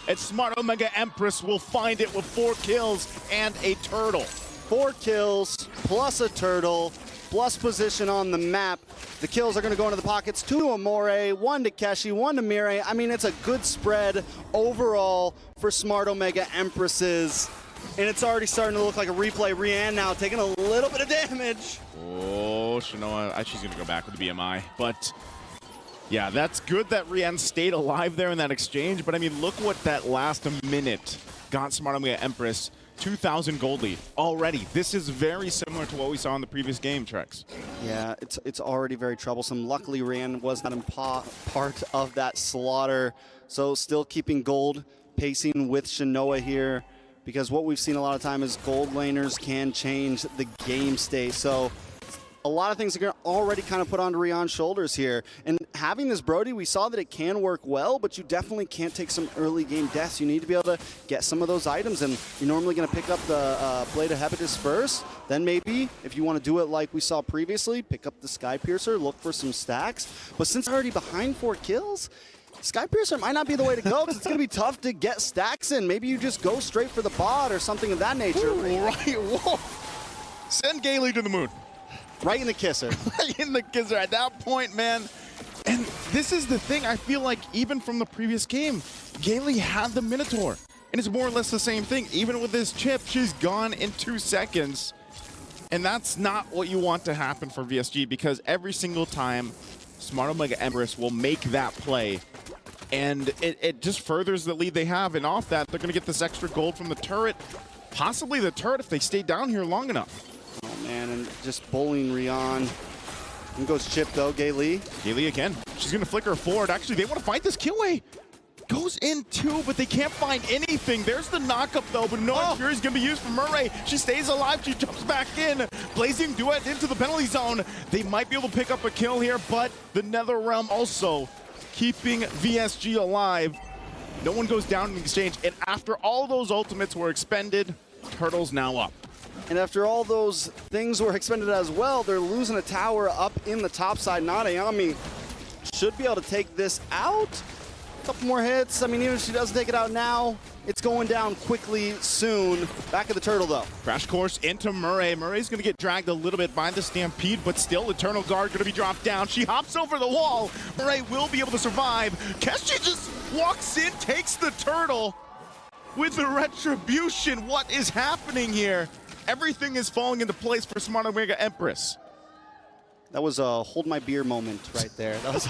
And Smart Omega Empress will find it with 4 kills and a turtle. 4 kills plus a turtle plus position on the map. The kills are going to go into the pockets. 2 to Amore, 1 to Keshi, 1 to Mirai. I mean, it's a good spread overall for Smart Omega Empresses. And it's already starting to look like a replay. Rian now taking a little bit of damage. Oh, Shinoa, she's going to go back with the BMI. But yeah, that's good that Rian stayed alive there in that exchange. But I mean, look what that last minute got Smart Omega Empress. 2,000 gold lead already. This is very similar to what we saw in the previous game, Trex. Yeah, it's already very troublesome. Luckily, Rand was not part of that slaughter, so still keeping gold, pacing with Shinoa here, because what we've seen a lot of time is gold laners can change the game state. So a lot of things are going to already kind of put onto Rian's shoulders here. And having this Brody, we saw that it can work well, but you definitely can't take some early game deaths. You need to be able to get some of those items, and you're normally going to pick up the Blade of Hepatus first. Then maybe, if you want to do it like we saw previously, pick up the Sky Piercer, look for some stacks. But since they're already behind 4 kills, Sky Piercer might not be the way to go, because it's going to be tough to get stacks in. Maybe you just go straight for the bot or something of that nature. Ooh, right, whoa. Send Gailey to the moon. Right in the kisser. Right in the kisser at that point, man. And this is the thing, I feel like even from the previous game, Gailey had the Minotaur. And it's more or less the same thing. Even with this chip, she's gone in 2 seconds. And that's not what you want to happen for VSG, because every single time, Smart Omega Empress will make that play. And it just furthers the lead they have. And off that, they're going to get this extra gold from the turret. Possibly the turret if they stay down here long enough. Oh, man, and just bullying Rian. And goes Chip, though. Gay Lee. Gay Lee again. She's going to flicker forward. Actually, they want to fight this Kyoei. Goes in, too, but they can't find anything. There's the knockup, though, but no Fury is going to be used for Murray. She stays alive. She jumps back in. Blazing Duet into the penalty zone. They might be able to pick up a kill here, but the Nether Realm also keeping VSG alive. No one goes down in exchange, and after all those ultimates were expended, Turtle's now up. And after all those things were expended as well, they're losing a tower up in the top side. Nadayami should be able to take this out. A couple more hits. I mean, even if she doesn't take it out now, it's going down quickly soon. Back at the Turtle, though. Crash course into Murray. Murray's going to get dragged a little bit by the Stampede, but still Eternal Guard going to be dropped down. She hops over the wall. Murray will be able to survive. Keshi just walks in, takes the Turtle with the Retribution. What is happening here? Everything is falling into place for Smart Omega Empress. That was a hold my beer moment right there. That was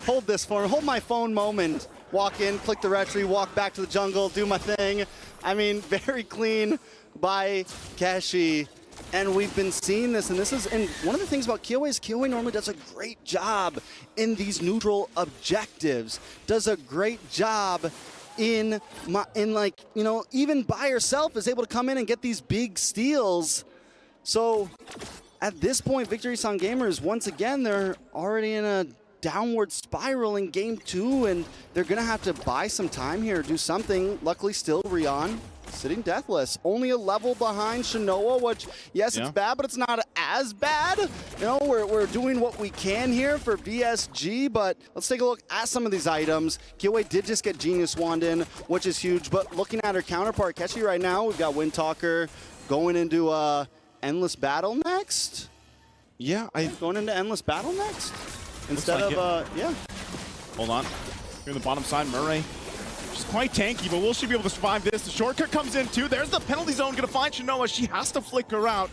hold this for me, hold my phone moment. Walk in, click the retry, walk back to the jungle, do my thing. I mean, very clean by Keshi. And we've been seeing this, and one of the things about Kyoei is Kyoei normally does a great job in these neutral objectives. Does a great job in like, you know, even by herself is able to come in and get these big steals. So at this point, Victory Sound Gamers, once again, they're already in a downward spiral in game 2, and they're gonna have to buy some time here, do something. Luckily, still Rion sitting deathless, only a level behind Shinoa, which, yes, it's bad, but it's not as bad. You know, we're doing what we can here for VSG, but let's take a look at some of these items. Killway did just get Genius Wand in, which is huge, but looking at her counterpart, Keshi right now, we've got Windtalker going into Endless Battle next. Yeah, going into Endless Battle next instead like of yeah. Hold on. Here on the bottom side, Murray. She's quite tanky, but will she be able to survive this? The shortcut comes in too. There's the penalty zone, gonna find Shinoa. She has to flicker out.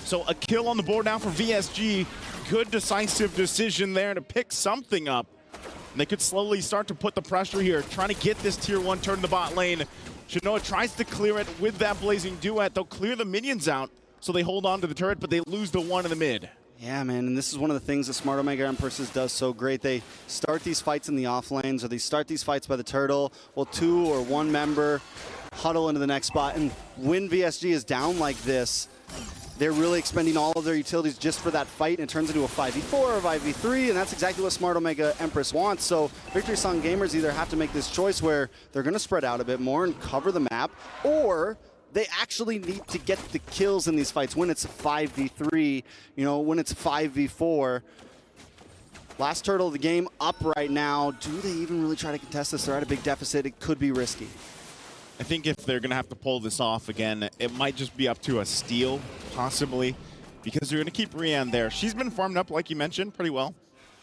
So a kill on the board now for VSG. Good decisive decision there to pick something up. And they could slowly start to put the pressure here, trying to get this tier 1 turn to the bot lane. Shinoa tries to clear it with that Blazing Duet. They'll clear the minions out, so they hold on to the turret, but they lose the one in the mid. Yeah, man, and this is one of the things that Smart Omega Empresses does so great. They start these fights in the off lanes, or they start these fights by the turtle. Well, 2 or 1 member huddle into the next spot, and when VSG is down like this, they're really expending all of their utilities just for that fight, and it turns into a 5v4 or 5v3, and that's exactly what Smart Omega Empress wants. So Victory Song Gamers either have to make this choice where they're going to spread out a bit more and cover the map, or they actually need to get the kills in these fights when it's 5v3, you know, when it's 5v4. Last turtle of the game up right now. Do they even really try to contest this? They're at a big deficit. It could be risky. I think if they're going to have to pull this off again, it might just be up to a steal, possibly, because they're going to keep Rian there. She's been farmed up, like you mentioned, pretty well.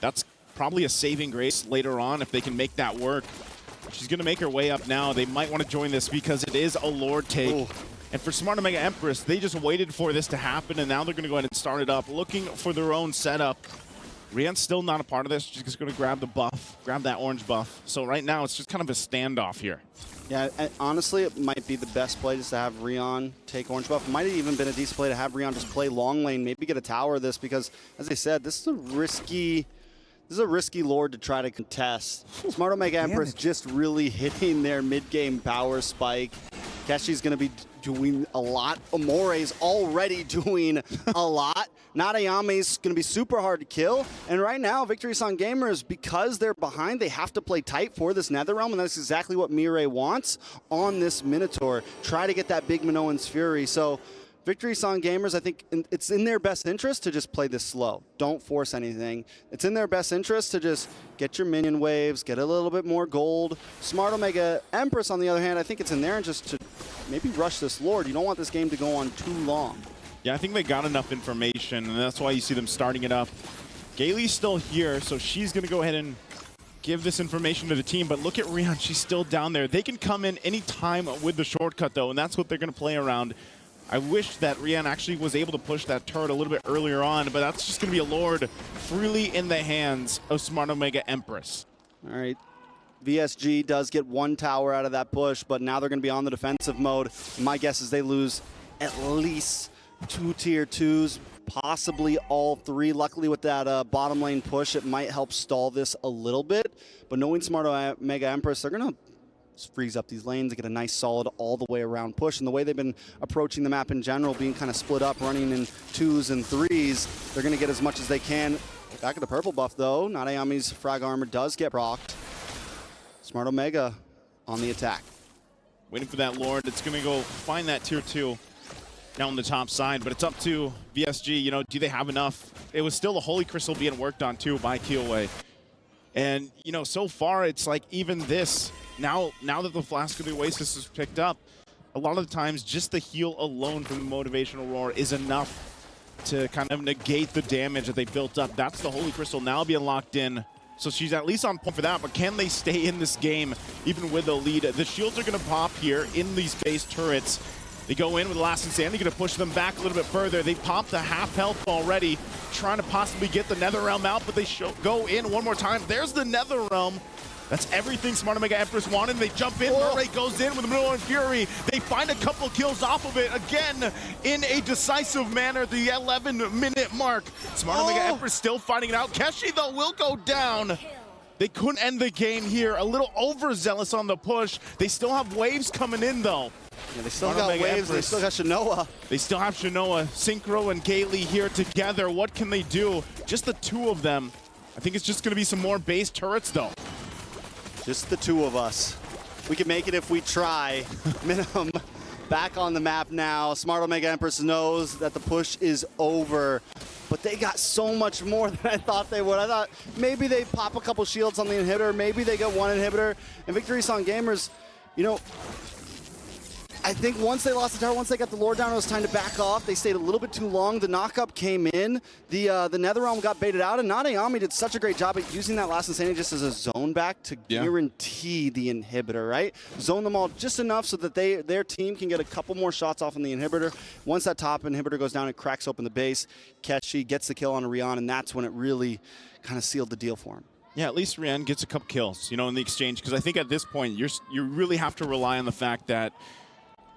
That's probably a saving grace later on if they can make that work. She's going to make her way up now. They might want to join this because it is a Lord take. Ooh. And for Smart Omega Empress, they just waited for this to happen, and now they're going to go ahead and start it up, looking for their own setup. Rian's still not a part of this. She's just going to grab the buff, grab that orange buff. So right now, it's just kind of a standoff here. Yeah, honestly, it might be the best play just to have Rion take orange buff. It might have even been a decent play to have Rion just play long lane, maybe get a tower of this, because, as I said, this is a risky Lord to try to contest. Smart Omega Empress just really hitting their mid-game power spike. Keshi's going to be doing a lot. Amore's already doing a lot. Nadayame's going to be super hard to kill. And right now, Victory Sound Gamers, because they're behind, they have to play tight for this Netherrealm, and that's exactly what Mirai wants on this Minotaur. Try to get that big Minoan's Fury. So Victory Sound Gamers, I think it's in their best interest to just play this slow. Don't force anything. It's in their best interest to just get your minion waves, get a little bit more gold. Smart Omega Empress, on the other hand, I think it's in there just to maybe rush this Lord. You don't want this game to go on too long. Yeah, I think they got enough information, and that's why you see them starting it up. Gailey's still here, so she's going to go ahead and give this information to the team, but look at Rian, she's still down there. They can come in any time with the shortcut, though, and that's what they're going to play around. I wish that Rian actually was able to push that turret a little bit earlier on, but that's just going to be a Lord freely in the hands of Smart Omega Empress. All right. VSG does get 1 tower out of that push, but now they're going to be on the defensive mode. My guess is they lose at least 2 tier 2s, possibly all 3. Luckily, with that bottom lane push, it might help stall this a little bit. But knowing Smart Omega Empress, they're going to freeze up these lanes and get a nice solid all the way around push. And the way they've been approaching the map in general, being kind of split up, running in 2s and 3s, they're going to get as much as they can. Back at the purple buff, though, Nadayame's frag armor does get procced. Smart Omega on the attack. Waiting for that Lord. It's going to go find that tier 2 now on the top side, but it's up to VSG. You know, do they have enough? It was still a Holy Crystal being worked on, too, by Killway. And, you know, so far, it's like even this, now that the Flask of the Oasis is picked up, a lot of the times just the heal alone from the Motivational Roar is enough to kind of negate the damage that they built up. That's the Holy Crystal now being locked in. So she's at least on point for that, but can they stay in this game even with a lead? The shields are going to pop here in these base turrets. They go in with Last Insanity, going to push them back a little bit further. They popped the half health already, trying to possibly get the Netherrealm out, but they go in one more time. There's the Netherrealm. That's everything Smart Omega Empress wanted. They jump in. Murray goes in with the Minoan Fury. They find a couple kills off of it again in a decisive manner. The 11-minute mark. Smart Omega Empress still fighting it out. Keshi, though, will go down. They couldn't end the game here. A little overzealous on the push. They still have waves coming in, though. Yeah, they still got waves. They still got Shinoa. They still have Shinoa. Synchro and Gailey here together. What can they do? Just the two of them. I think it's just going to be some more base turrets, though. Just the two of us. We can make it if we try. Minimum back on the map now. Smart Omega Empress knows that the push is over. But they got so much more than I thought they would. I thought maybe they pop a couple shields on the inhibitor. Maybe they get one inhibitor. And Victory Song Gamers, you know, I think once they lost the tower, once they got the lore down, it was time to back off. They stayed a little bit too long. The knockup came in. The Netherrealm got baited out, and Nanayami did such a great job at using that last Insanity just as a zone back to guarantee the inhibitor, right? Zone them all just enough so that their team can get a couple more shots off on the inhibitor. Once that top inhibitor goes down, it cracks open the base. Keshi gets the kill on Rian, and that's when it really kind of sealed the deal for him. Yeah, at least Rian gets a couple kills, you know, in the exchange, because I think at this point, you really have to rely on the fact that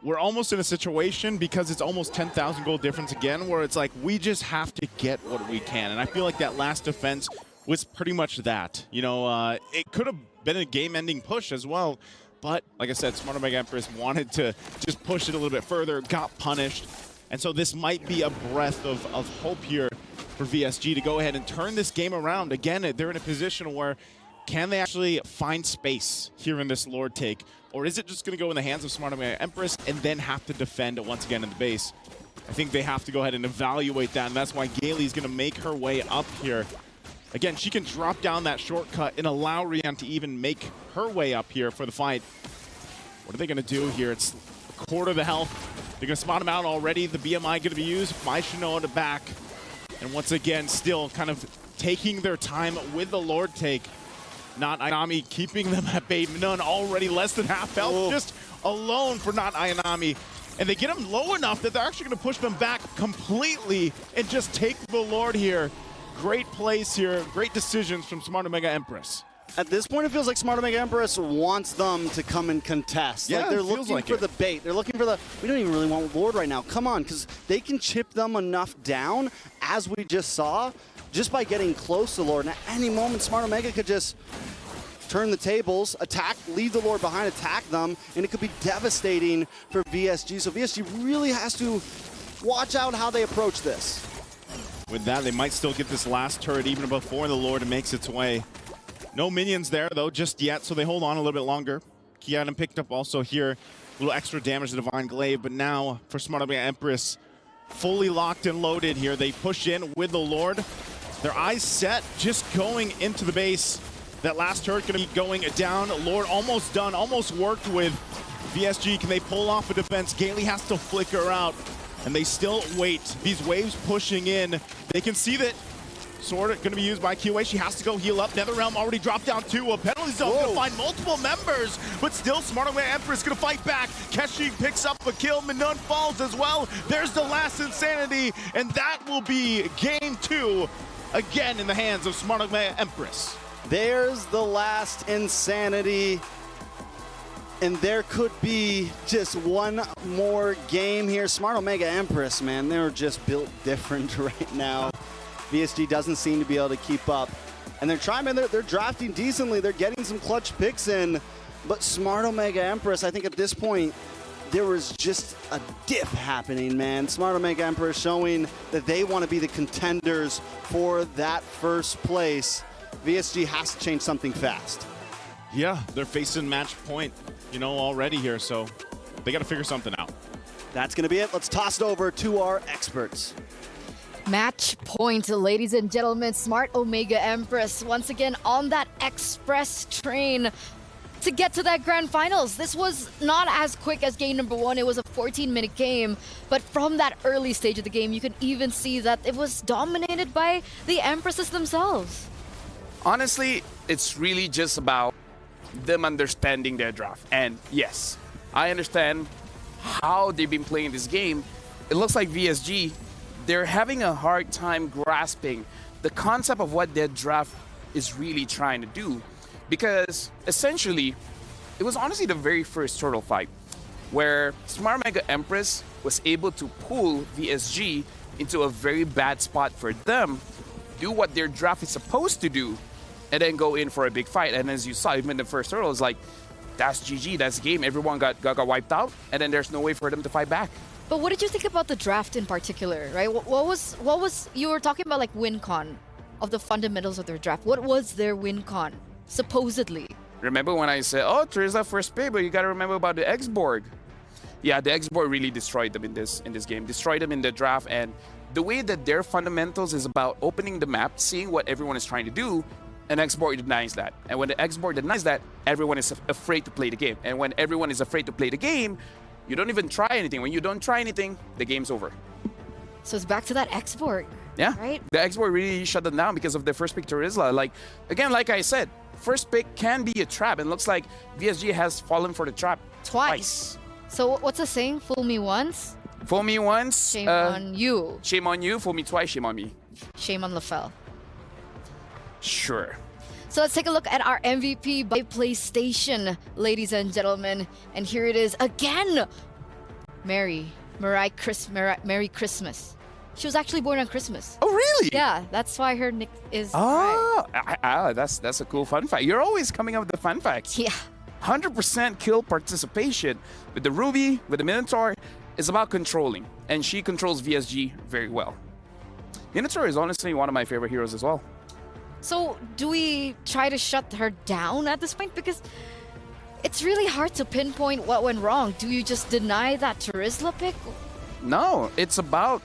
we're almost in a situation, because it's almost 10,000 gold difference again, where it's like we just have to get what we can. And I feel like that last defense was pretty much that. You know, it could have been a game-ending push as well. But like I said, Smart Omega Empress wanted to just push it a little bit further, got punished. And so this might be a breath of hope here for VSG to go ahead and turn this game around. Again, they're in a position where can they actually find space here in this Lord take? Or is it just going to go in the hands of Smart Omega Empress and then have to defend it once again in the base? I think they have to go ahead and evaluate that, and that's why Gailey's going to make her way up here. Again, she can drop down that shortcut and allow Rian to even make her way up here for the fight. What are they going to do here? It's a quarter of the health. They're going to spot him out already. The BMI going to be used by Shinoa to back. And once again, still kind of taking their time with the Lord take. Not Ayanami keeping them at bay. None already less than half health, just alone for not Ayanami. And they get him low enough that they're actually going to push them back completely and just take the Lord here. Great plays here, great decisions from Smart Omega Empress. At this point, it feels like Smart Omega Empress wants them to come and contest. Yeah, like they're it feels looking like for it. the bait. They're looking for the, we don't even really want Lord right now. Come on, because they can chip them enough down, as we just saw, just by getting close to Lord. And at any moment, Smart Omega could just turn the tables, attack, leave the Lord behind, attack them, and it could be devastating for VSG. So VSG really has to watch out how they approach this. With that, they might still get this last turret even before the Lord makes its way. No minions there, though, just yet, so they hold on a little bit longer. Kianan picked up also here a little extra damage to Divine Glaive, but now for Smart Omega Empress, fully locked and loaded here. They push in with the Lord. Their eyes set, just going into the base. That last turret going to be going down. Lord almost done, almost worked with VSG. Can they pull off a defense? Gailey has to flicker out, and they still wait. These waves pushing in. They can see that Sword going to be used by QA. She has to go heal up. Netherrealm already dropped down too. A penalty zone going to find multiple members, but still Smart Omega Empress going to fight back. Keshi picks up a kill. Minun falls as well. There's the last Insanity, and that will be game 2 again in the hands of Smart Omega Empress. There's the last Insanity. And there could be just one more game here. Smart Omega Empress, man, they're just built different right now. VSG doesn't seem to be able to keep up. And they're trying, man, they're drafting decently. They're getting some clutch picks in. But Smart Omega Empress, I think at this point, there was just a dip happening, man. Smart Omega Empress showing that they want to be the contenders for that first place. VSG has to change something fast. Yeah, they're facing match point, you know, already here, so they got to figure something out. That's going to be it. Let's toss it over to our experts. Match point, ladies and gentlemen. Smart Omega Empress once again on that express train to get to that grand finals. This was not as quick as game number 1. It was a 14-minute game, but from that early stage of the game, you can even see that it was dominated by the Empresses themselves. Honestly, it's really just about them understanding their draft. And yes, I understand how they've been playing this game. It looks like VSG, they're having a hard time grasping the concept of what their draft is really trying to do. Because essentially, it was honestly the very first turtle fight where Smart Omega Empress was able to pull VSG into a very bad spot for them, do what their draft is supposed to do, and then go in for a big fight. And as you saw, even in the first turtle, it's like, that's GG, that's the game. Everyone got wiped out, and then there's no way for them to fight back. But what did you think about the draft in particular, right? What was you were talking about, like, win con of the fundamentals of their draft. What was their win con, supposedly? Remember when I said, oh, Teresa first pick, but you got to remember about the X-Borg. Yeah, the X-Borg really destroyed them in this game, destroyed them in the draft, and the way that their fundamentals is about opening the map, seeing what everyone is trying to do, and X-Borg denies that. And when the X-Borg denies that, everyone is afraid to play the game. And when everyone is afraid to play the game, you don't even try anything. When you don't try anything, the game's over. So it's back to that X-Borg. Yeah, right? The X-Borg really shut them down because of their first pick, Terizla. Like, again, like I said, first pick can be a trap. And looks like VSG has fallen for the trap twice. So what's the saying? Fool me once, fool me once. shame on you. Shame on you. Fool me twice, shame on me. Shame on LaFell. Sure. So let's take a look at our MVP by PlayStation, ladies and gentlemen. And here it is again. Merry Christmas. She was actually born on Christmas. Oh, really? Yeah, that's why her nick is. Oh, that's a cool fun fact. You're always coming up with the fun facts. Yeah. 100% kill participation with the Ruby, with the Minotaur, is about controlling. And she controls VSG very well. Minotaur is honestly one of my favorite heroes as well. So do we try to shut her down at this point? Because it's really hard to pinpoint what went wrong. Do you just deny that Terizla pick? No, it's about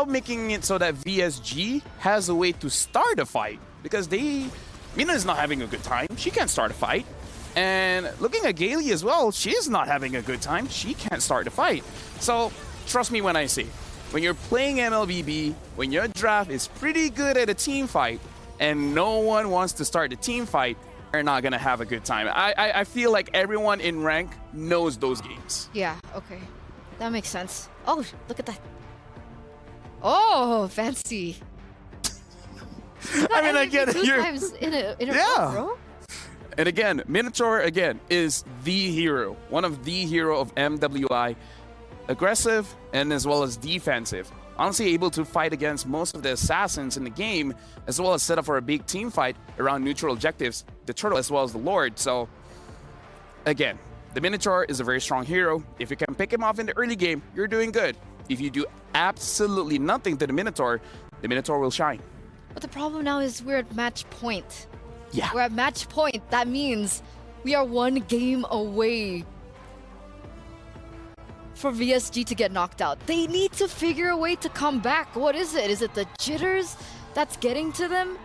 making it so that VSG has a way to start a fight. Because Mina is not having a good time. She can't start a fight. And looking at Gailey as well, she's not having a good time. She can't start a fight. So trust me when I say, when you're playing MLBB, when your draft is pretty good at a team fight, and no one wants to start a team fight, you're not gonna have a good time. I feel like everyone in rank knows those games. Yeah, okay. That makes sense. Oh, look at that. Oh, fancy. I mean, again, two times in a row, bro. And again, Minotaur, again, is the hero. One of the hero of MWI. Aggressive and as well as defensive. Honestly, able to fight against most of the assassins in the game, as well as set up for a big team fight around neutral objectives, the Turtle as well as the Lord. So, again, the Minotaur is a very strong hero. If you can pick him off in the early game, you're doing good. If you do absolutely nothing to the Minotaur will shine. But the problem now is we're at match point. Yeah. We're at match point. That means we are one game away for VSG to get knocked out. They need to figure a way to come back. What is it? Is it the jitters that's getting to them?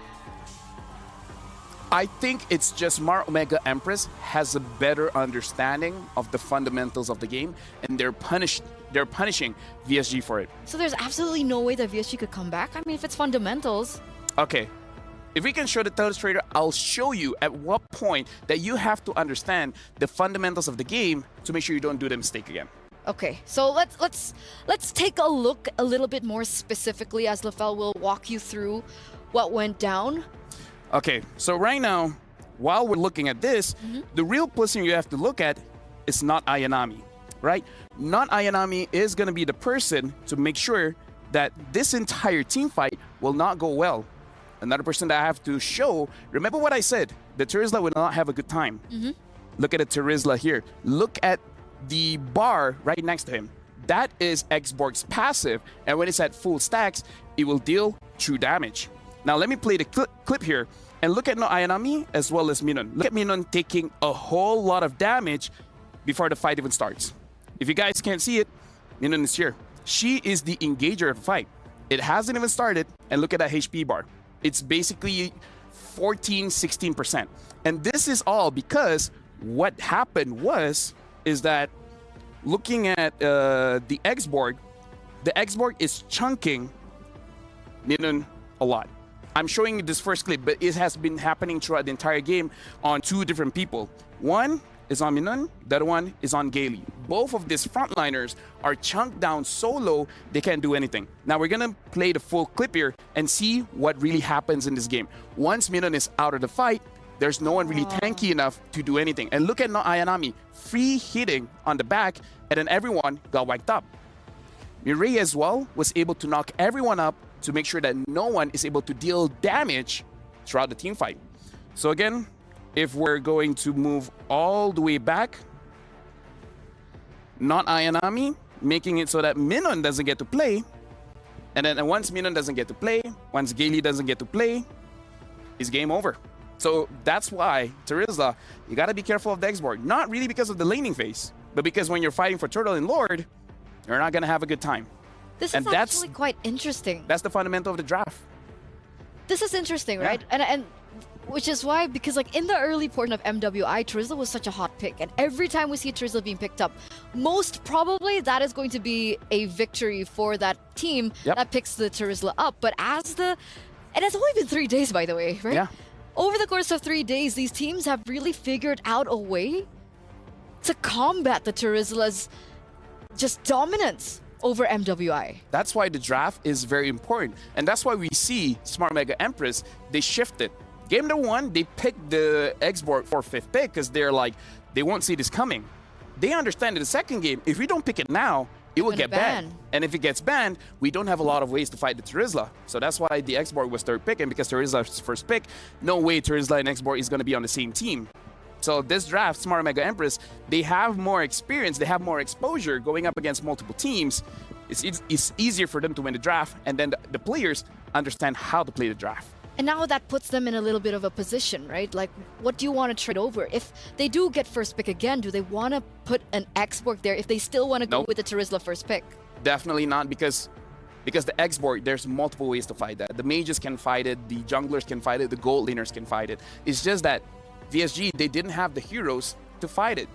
I think it's just Mar Omega Empress has a better understanding of the fundamentals of the game, and they're punishing VSG for it. So there's absolutely no way that VSG could come back? I mean, if it's fundamentals. Okay. If we can show the Telestrator, I'll show you at what point that you have to understand the fundamentals of the game to make sure you don't do the mistake again. Okay, so let's take a look a little bit more specifically as LaFell will walk you through what went down. Okay, so right now, while we're looking at this, the real person you have to look at is not Ayanami, right? Not Ayanami is going to be the person to make sure that this entire team fight will not go well. Another person that I have to show, remember what I said, the Terizla will not have a good time. Look at the Terizla here. Look at the bar right next to him. That is X-Borg's passive, and when it's at full stacks, it will deal true damage. Now let me play the clip here, and look at no Ayanami as well as Minon. Look at Minon taking a whole lot of damage before the fight even starts. If you guys can't see it, Minon is here. She is the engager of the fight. It hasn't even started, and look at that HP bar. It's basically 14-16%. And this is all because what happened is that looking at the X-Borg, the X-Borg is chunking Minon a lot. I'm showing you this first clip, but it has been happening throughout the entire game on two different people. One is on Minon, the other one is on Gailey. Both of these frontliners are chunked down so low, they can't do anything. Now we're gonna play the full clip here and see what really happens in this game. Once Minon is out of the fight, there's no one really tanky enough to do anything. And look at no Ayanami, free hitting on the back, and then everyone got wiped up. Mireille as well was able to knock everyone up to make sure that no one is able to deal damage throughout the team fight. So again, if we're going to move all the way back, not Ayanami, making it so that Minon doesn't get to play. And then once Minon doesn't get to play, once Gailey doesn't get to play, it's game over. So that's why, Terizla, you got to be careful of the X-Board. Not really because of the laning phase, but because when you're fighting for Turtle and Lord, you're not going to have a good time. This And is that's- actually quite interesting. That's the fundamental of the draft. This is interesting, Yeah. right? And which is why, because like in the early portion of MWI, Terizla was such a hot pick, and every time we see Terizla being picked up, most probably that is going to be a victory for that team Yep. that picks the Terizla up. But and it's only been 3 days, by the way, right? Yeah. Over the course of 3 days, these teams have really figured out a way to combat the Terizla's just dominance over MWI. That's why the draft is very important. And that's why we see Smart Mega Empress, they shifted. Game number 1, they picked the X-Board for 5th pick because they're like, they won't see this coming. They understand in the second game, if we don't pick it now, it will Gonna get banned. ban. And if it gets banned, we don't have a lot of ways to fight the Terizla. So that's why the X-Board was 3rd pick. And because Terizla's 1st pick, no way Terizla and X-Board is going to be on the same team. So this draft, Smart Mega Empress, they have more experience, they have more exposure going up against multiple teams. It's easier for them to win the draft, and then the players understand how to play the draft. And now that puts them in a little bit of a position, right? Like, what do you want to trade over? If they do get 1st pick again, do they want to put an X-Board there if they still want to go Nope. with the Terizla 1st pick? Definitely not, because the X-Board, there's multiple ways to fight that. The mages can fight it, the junglers can fight it, the gold laners can fight it. It's just that VSG, they didn't have the heroes to fight it.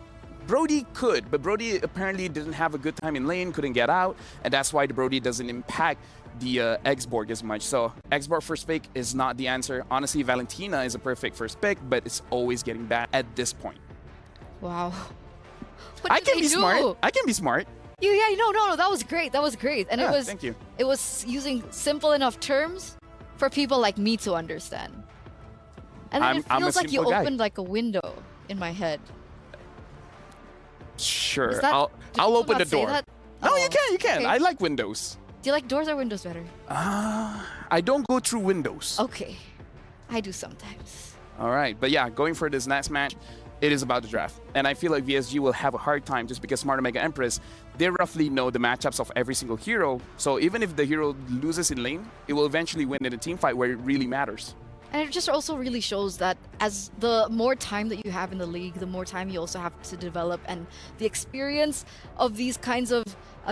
Brody could, but Brody apparently didn't have a good time in lane, couldn't get out, and that's why the Brody doesn't impact the X-Board as much. So X-Board 1st pick is not the answer. Honestly, Valentina is a perfect 1st pick, but it's always getting bad at this point. Wow. What I did can they be do? smart. I can be smart. No, that was great. That was great. And Yeah, it was thank you. It was using simple enough terms for people like me to understand. And then it I'm a feels like you simple guy. opened like a window in my head. Sure, Is that- I'll did you open the not say door. that? No, Oh, you can. okay. I like windows. Do you like doors or windows better? I don't go through windows. Okay. I do sometimes. All right, but yeah, going for this next match, it is about the draft. And I feel like VSG will have a hard time just because Smart Mega Empress, they roughly know the matchups of every single hero. So even if the hero loses in lane, it will eventually win in a team fight where it really matters. And it just also really shows that as the more time that you have in the league, the more time you also have to develop, and the experience of these kinds of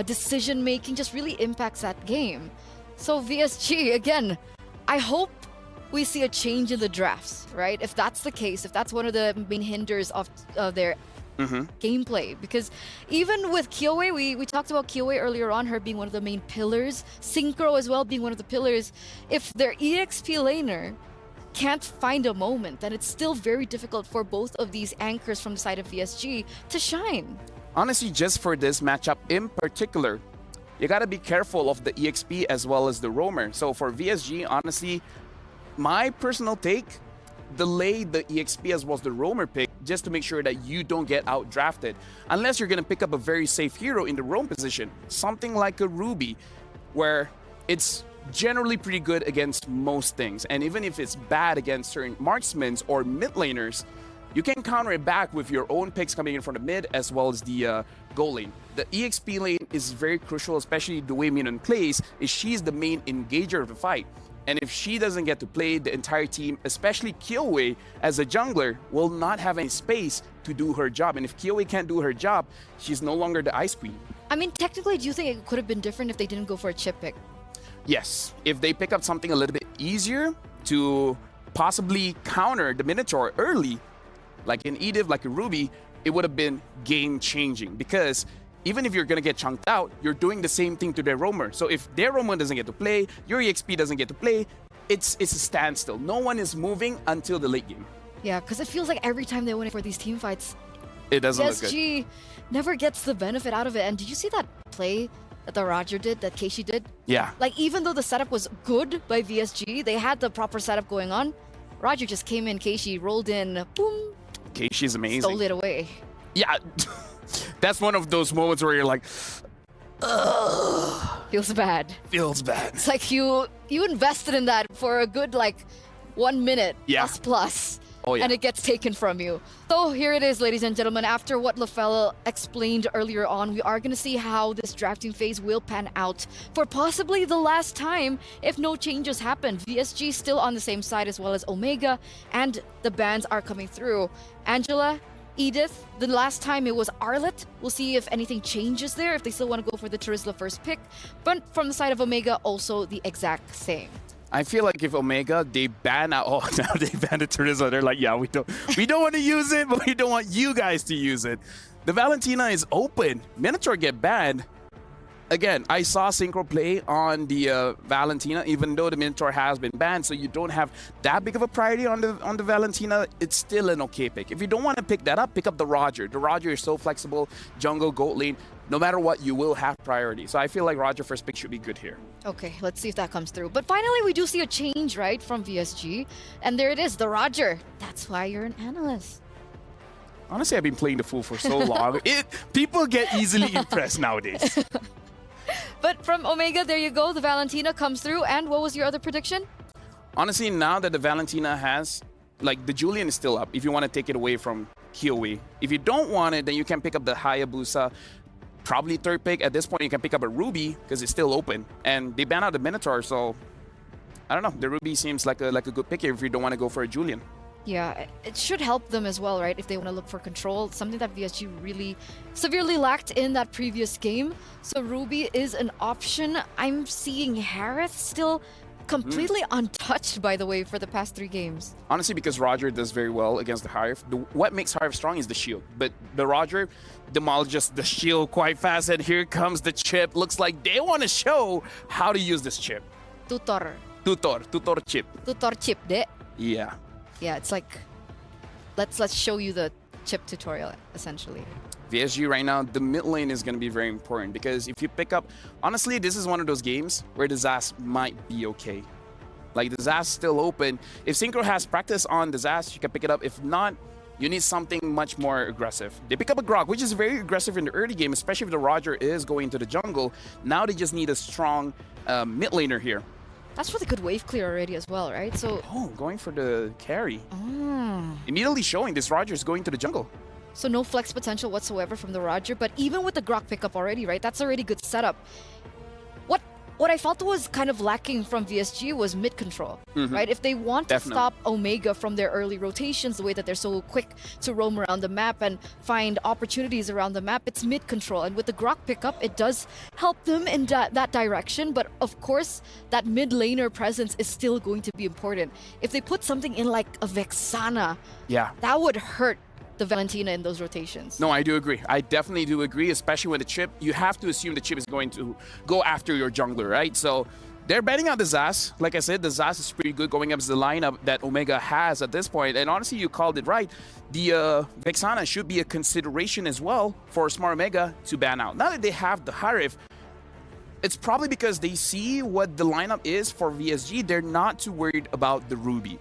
decision making just really impacts that game. So VSG, again, I hope we see a change in the drafts, right? If that's the case, if that's one of the main hinders of their gameplay, because even with Kyoe, we talked about Kyoe earlier on, her being one of the main pillars, Synchro as well being one of the pillars. If their EXP laner can't find a moment, then it's still very difficult for both of these anchors from the side of VSG to shine. Honestly, just for this matchup in particular, you gotta be careful of the EXP as well as the roamer. So for VSG, honestly, my personal take, delay the EXP as well as the roamer pick just to make sure that you don't get out drafted. Unless you're gonna pick up a very safe hero in the roam position, something like a Ruby, where it's generally pretty good against most things. And even if it's bad against certain marksmen or mid laners, you can counter it back with your own picks coming in from the mid as well as the goal lane. The EXP lane is very crucial, especially the way Minon plays, is she's the main engager of the fight. And if she doesn't get to play, the entire team, especially Kyoe as a jungler, will not have any space to do her job. And if Kyoe can't do her job, she's no longer the Ice Queen. I mean, technically, do you think it could have been different if they didn't go for a chip pick? Yes, if they pick up something a little bit easier to possibly counter the Minotaur early, like an Edith, like a Ruby, it would have been game-changing, because even if you're going to get chunked out, you're doing the same thing to their roamer. So if their roamer doesn't get to play, your EXP doesn't get to play, it's a standstill. No one is moving until the late game. Yeah, because it feels like every time they win for these team fights, It doesn't look good. PSG never gets the benefit out of it. And did you see that play that the Roger did, that Keishi did? Yeah. Like, even though the setup was good by VSG, they had the proper setup going on. Roger just came in, Keishi rolled in, boom, Okay, she's amazing. stole it away. Yeah, that's one of those moments where you're like, Feels bad. feels bad. It's like you invested in that for a good, like, 1 minute Yeah. plus. Oh, yeah. And it gets taken from you. So here it is, ladies and gentlemen. After what LaFell explained earlier on, we are going to see how this drafting phase will pan out for possibly the last time if no changes happen. VSG still on the same side as well as Omega, and the bans are coming through. Angela, Edith, the last time it was Arlet. We'll see if anything changes there, if they still want to go for the Terizla first pick. But from the side of Omega, also the exact same. I feel like if Omega, they ban out, now they ban the Terizla. They're like, yeah, we don't want to use it, but we don't want you guys to use it. The Valentina is open. Minotaur get banned. Again, I saw Synchro play on the Valentina, even though the Minotaur has been banned, so you don't have that big of a priority on the Valentina. It's still an okay pick. If you don't want to pick that up, pick up the Roger. The Roger is so flexible, jungle, goat lane. No matter what, you will have priority. So I feel like Roger first pick should be good here. Okay, let's see if that comes through. But finally, we do see a change, right, from VSG. And there it is, the Roger. That's why you're an analyst. Honestly, I've been playing the Fool for so long. People get easily impressed nowadays. But from Omega, there you go. The Valentina comes through. And what was your other prediction? Honestly, now that the Valentina has, like, the Julian is still up if you want to take it away from Kyoe. If you don't want it, then you can pick up the Hayabusa. Probably third pick. At this point, you can pick up a Ruby because it's still open. And they ban out the Minotaur, so I don't know. The Ruby seems like a good pick here if you don't want to go for a Julian. Yeah, it should help them as well, right? If they want to look for control, something that VSG really severely lacked in that previous game. So Ruby is an option. I'm seeing Harith still completely untouched, by the way, for the past 3 games. Honestly, because Roger does very well against the Harith. What makes Harith strong is the shield. But the Roger demolishes the shield quite fast, and here comes the chip. Looks like they want to show how to use this chip. Tutor chip. Tutor chip, de. Yeah. Yeah, it's like, let's show you the chip tutorial, essentially. VSG right now, the mid lane is going to be very important because if you pick up, honestly, this is one of those games where the Zas might be okay. Like, the Zas still open. If Synchro has practice on the Zas, you can pick it up. If not, you need something much more aggressive. They pick up a Grok, which is very aggressive in the early game, especially if the Roger is going to the jungle. Now they just need a strong mid laner here. That's really good wave clear already as well, right? So, Going for the carry. Immediately showing this Roger is going to the jungle. So no flex potential whatsoever from the Roger, but even with the Grok pickup already, right? That's already good setup. What I felt was kind of lacking from VSG was mid control, right? If they want to stop Omega from their early rotations, the way that they're so quick to roam around the map and find opportunities around the map, it's mid control. And with the Grok pickup, it does help them in that direction. But of course, that mid laner presence is still going to be important. If they put something in like a Vexana, that would hurt the Valentina in those rotations. No, I do agree. I definitely do agree, especially with the chip. You have to assume the chip is going to go after your jungler, right? So they're betting out the Zas. Like I said, the Zas is pretty good going up to the lineup that Omega has at this point. And honestly, you called it right. The Vexana should be a consideration as well for Smart Omega to ban out. Now that they have the Harith, it's probably because they see what the lineup is for VSG. They're not too worried about the Ruby.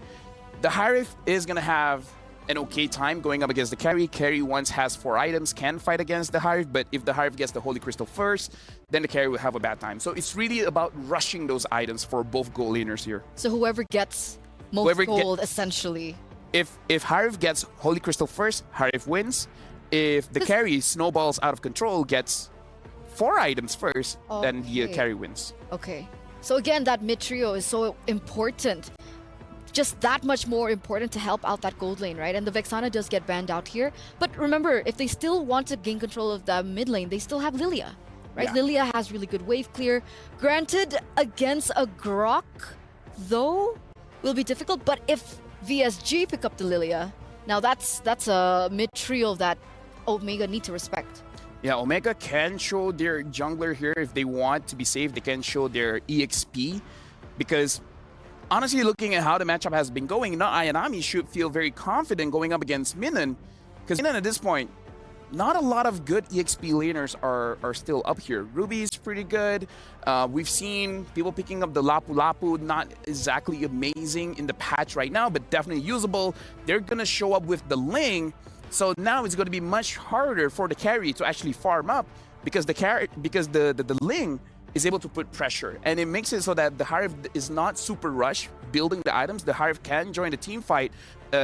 The Harith is going to have an okay time going up against the carry. Carry once has 4 items, can fight against the Harith, but if the Harith gets the Holy Crystal first, then the carry will have a bad time. So it's really about rushing those items for both gold laners here. So whoever gets most gold, essentially. If Harith gets Holy Crystal first, Harith wins. If the carry snowballs out of control, gets 4 items first, then the carry wins. Okay. So again, that mid trio is so important. Just that much more important to help out that gold lane, right? And the Vexana does get banned out here. But remember, if they still want to gain control of the mid lane, they still have Lilia, right? Yeah. Lilia has really good wave clear. Granted, against a Grok, though, will be difficult. But if VSG pick up the Lilia, now that's a mid trio that Omega need to respect. Yeah, Omega can show their jungler here if they want to be safe. They can show their EXP because honestly, looking at how the matchup has been going, Ayanami should feel very confident going up against Minan. Because Minan at this point, not a lot of good EXP laners are still up here. Ruby is pretty good. We've seen people picking up the Lapu Lapu, not exactly amazing in the patch right now, but definitely usable. They're going to show up with the Ling. So now it's going to be much harder for the carry to actually farm up because the Ling is able to put pressure, and it makes it so that the Hive is not super rush building the items. The Hive can join the team fight,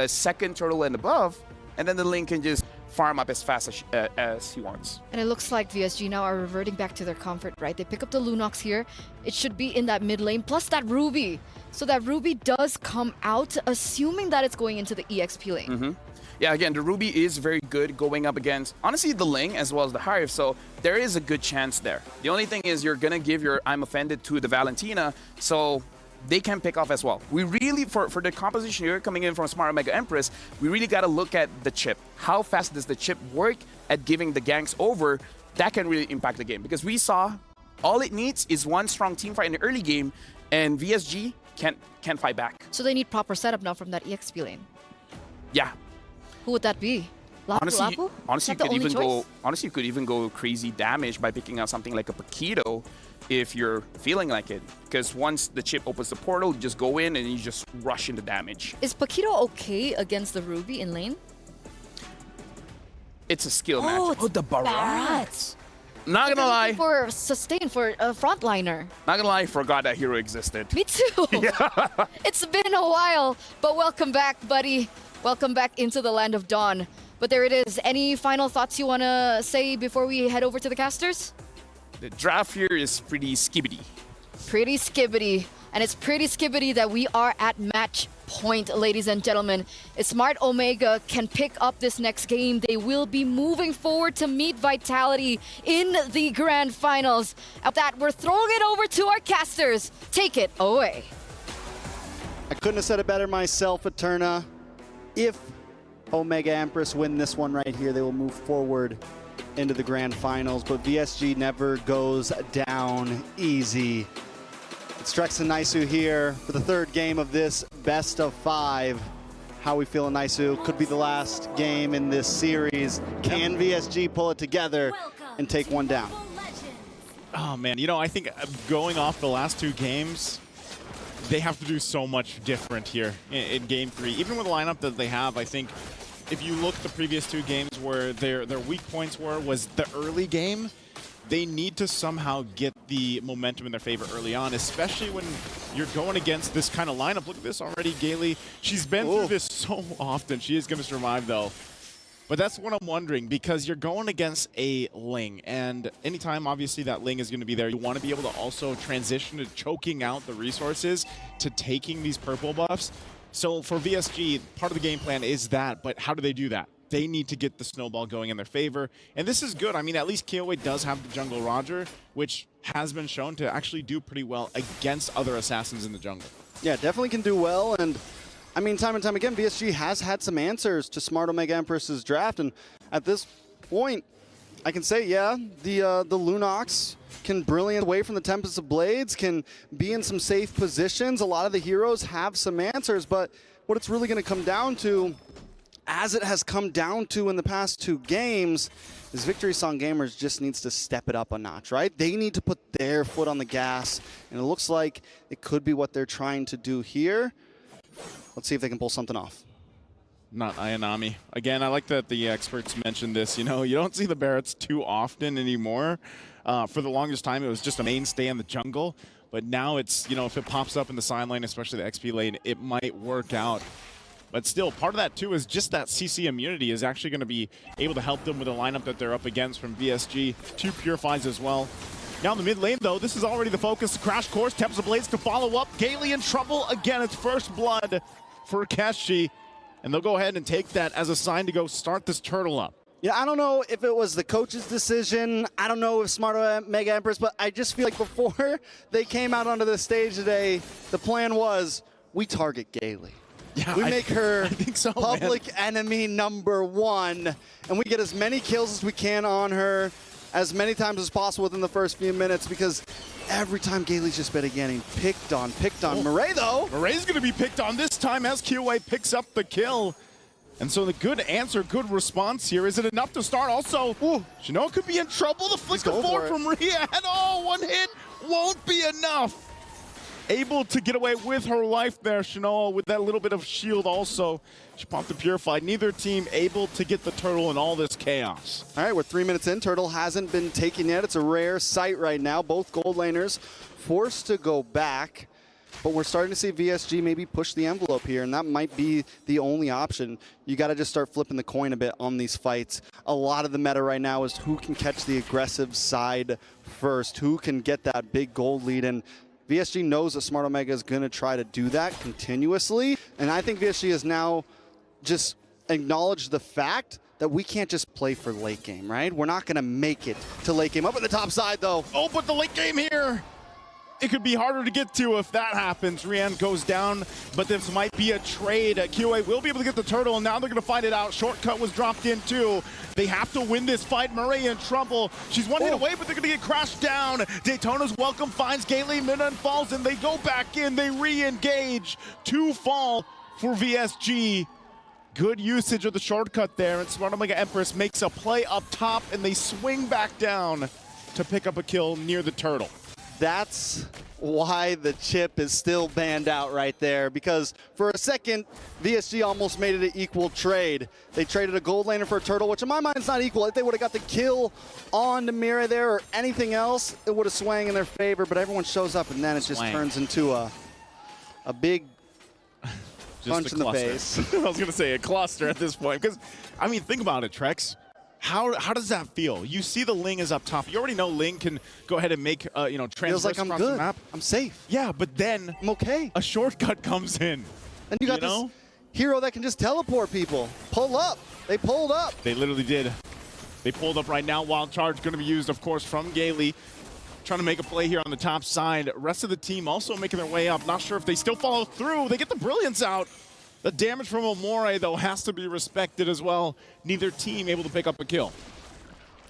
second turtle and above, and then the Ling can just farm up as fast as he wants. And it looks like VSG now are reverting back to their comfort, right? They pick up the Lunox here. It should be in that mid lane, plus that Ruby. So that Ruby does come out, assuming that it's going into the EXP lane. Yeah, again, the Ruby is very good going up against, honestly, the Ling as well as the Hive, so there is a good chance there. The only thing is you're going to give your I'm Offended to the Valentina, so they can pick off as well. We really, for the composition here coming in from Smart Omega Empress, we really got to look at the chip. How fast does the chip work at giving the ganks over? That can really impact the game, because we saw all it needs is one strong team fight in the early game, and VSG can't fight back. So they need proper setup now from that EXP lane. Yeah. Who would that be? Honestly, Lapu? you could even go crazy damage by picking out something like a Paquito if you're feeling like it. Because once the chip opens the portal, you just go in and you just rush into damage. Is Paquito okay against the Ruby in lane? It's a skill match. It's The Barats. Not gonna lie. For sustain, for a frontliner. Not gonna lie, I forgot that hero existed. Me too. It's been a while, but welcome back, buddy. Welcome back into the land of dawn. But there it is. Any final thoughts you want to say before we head over to the casters? The draft here is pretty skibbity. Pretty skibbity. And it's pretty skibbity that we are at match point, ladies and gentlemen. If Smart Omega can pick up this next game, they will be moving forward to meet Vitality in the grand finals. At that, we're throwing it over to our casters. Take it away. I couldn't have said it better myself, Eterna. If Omega Empress win this one right here, they will move forward into the grand finals, but VSG never goes down easy. It's Strex and Naisu here for the third game of this best of 5. How we feeling, Naisu? Could be the last game in this series. Can VSG pull it together and take one down? Oh man, you know, I think going off the last 2 games, they have to do so much different here in Game 3. Even with the lineup that they have, I think if you look at the previous 2 games where their weak points was the early game, they need to somehow get the momentum in their favor early on, especially when you're going against this kind of lineup. Look at this already, Gailey. She's been through this so often. She is going to survive, though. But that's what I'm wondering, because you're going against a Ling, and anytime, obviously, that Ling is going to be there, you want to be able to also transition to choking out the resources to taking these purple buffs. So for VSG, part of the game plan is that, but how do they do that? They need to get the snowball going in their favor, and this is good. I mean, at least KOA does have the jungle Roger, which has been shown to actually do pretty well against other assassins in the jungle. Yeah, definitely can do well, and I mean, time and time again, VSG has had some answers to Smart Omega Empress's draft, and at this point, I can say, yeah, the Lunox can brilliant away from the Tempest of Blades, can be in some safe positions. A lot of the heroes have some answers, but what it's really going to come down to, as it has come down to in the past 2 games, is Victory Song Gamers just needs to step it up a notch, right? They need to put their foot on the gas, and it looks like it could be what they're trying to do here. Let's see if they can pull something off. Not Ayanami. Again, I like that the experts mentioned this. You know, you don't see the Barretts too often anymore. For the longest time, it was just a mainstay in the jungle. But now it's, you know, if it pops up in the side lane, especially the XP lane, it might work out. But still, part of that, too, is just that CC immunity is actually going to be able to help them with the lineup that they're up against from VSG. 2 Purifies as well. Now in the mid lane, though, this is already the focus. Crash Course, Tempest of Blades to follow up. Gailey in trouble. Again, it's first blood for Keshi. And they'll go ahead and take that as a sign to go start this turtle up. Yeah, I don't know if it was the coach's decision. I don't know if Smart Omega Empress, but I just feel like before they came out onto the stage today, the plan was, we target Gailey. Yeah, we make her I think so, public enemy #1, and we get as many kills as we can on her as many times as possible within the first few minutes, because every time Gailey's just been getting picked on. Murray, though. Murray's going to be picked on this time as KOA picks up the kill. And so the good answer, good response here. Is it enough to start? Also, Chinoa could be in trouble. The flicker forward from Rhea. And 1 hit won't be enough. able to get away with her life there, Shanoa, with that little bit of shield also. She popped the Purified. Neither team able to get the turtle in all this chaos. All right, we're 3 minutes in. Turtle hasn't been taken yet. It's a rare sight right now. Both gold laners forced to go back. But we're starting to see VSG maybe push the envelope here, and that might be the only option. You got to just start flipping the coin a bit on these fights. A lot of the meta right now is who can catch the aggressive side first, who can get that big gold lead, and VSG knows that Smart Omega is going to try to do that continuously, and I think VSG has now just acknowledged the fact that we can't just play for late game, right? We're not going to make it to late game. Up at the top side, though. Oh, but the late game here! It could be harder to get to if that happens. Rian goes down, but this might be a trade. QA will be able to get the turtle, and now they're going to find it out. Shortcut was dropped in too. They have to win this fight. Murray in trouble. She's one hit away, but they're going to get crashed down. Daytona's welcome finds Gailey. Midden falls, and they go back in. They re-engage. 2 fall for VSG. Good usage of the shortcut there, and Smart Omega Empress makes a play up top, and they swing back down to pick up a kill near the turtle. That's why the chip is still banned out right there, because for a second, VSG almost made it an equal trade. They traded a gold laner for a turtle, which in my mind is not equal. If they would have got the kill on Namira there or anything else, it would have swung in their favor, but everyone shows up, and then it just turns into a big punch in the face. I was going to say a cluster at this point, because, I mean, think about it, Trex. How does that feel? You see the Ling is up top. You already know Ling can go ahead and make, transverse feels like I'm across good. the map. I'm safe. Yeah, but then I'm okay. A shortcut comes in. And you got this hero that can just teleport people. Pull up. They pulled up. They literally did. They pulled up right now. Wild charge going to be used, of course, from Gailey. Trying to make a play here on the top side. Rest of the team also making their way up. Not sure if they still follow through. They get the brilliance out. The damage from Amore, though, has to be respected as well. Neither team able to pick up a kill.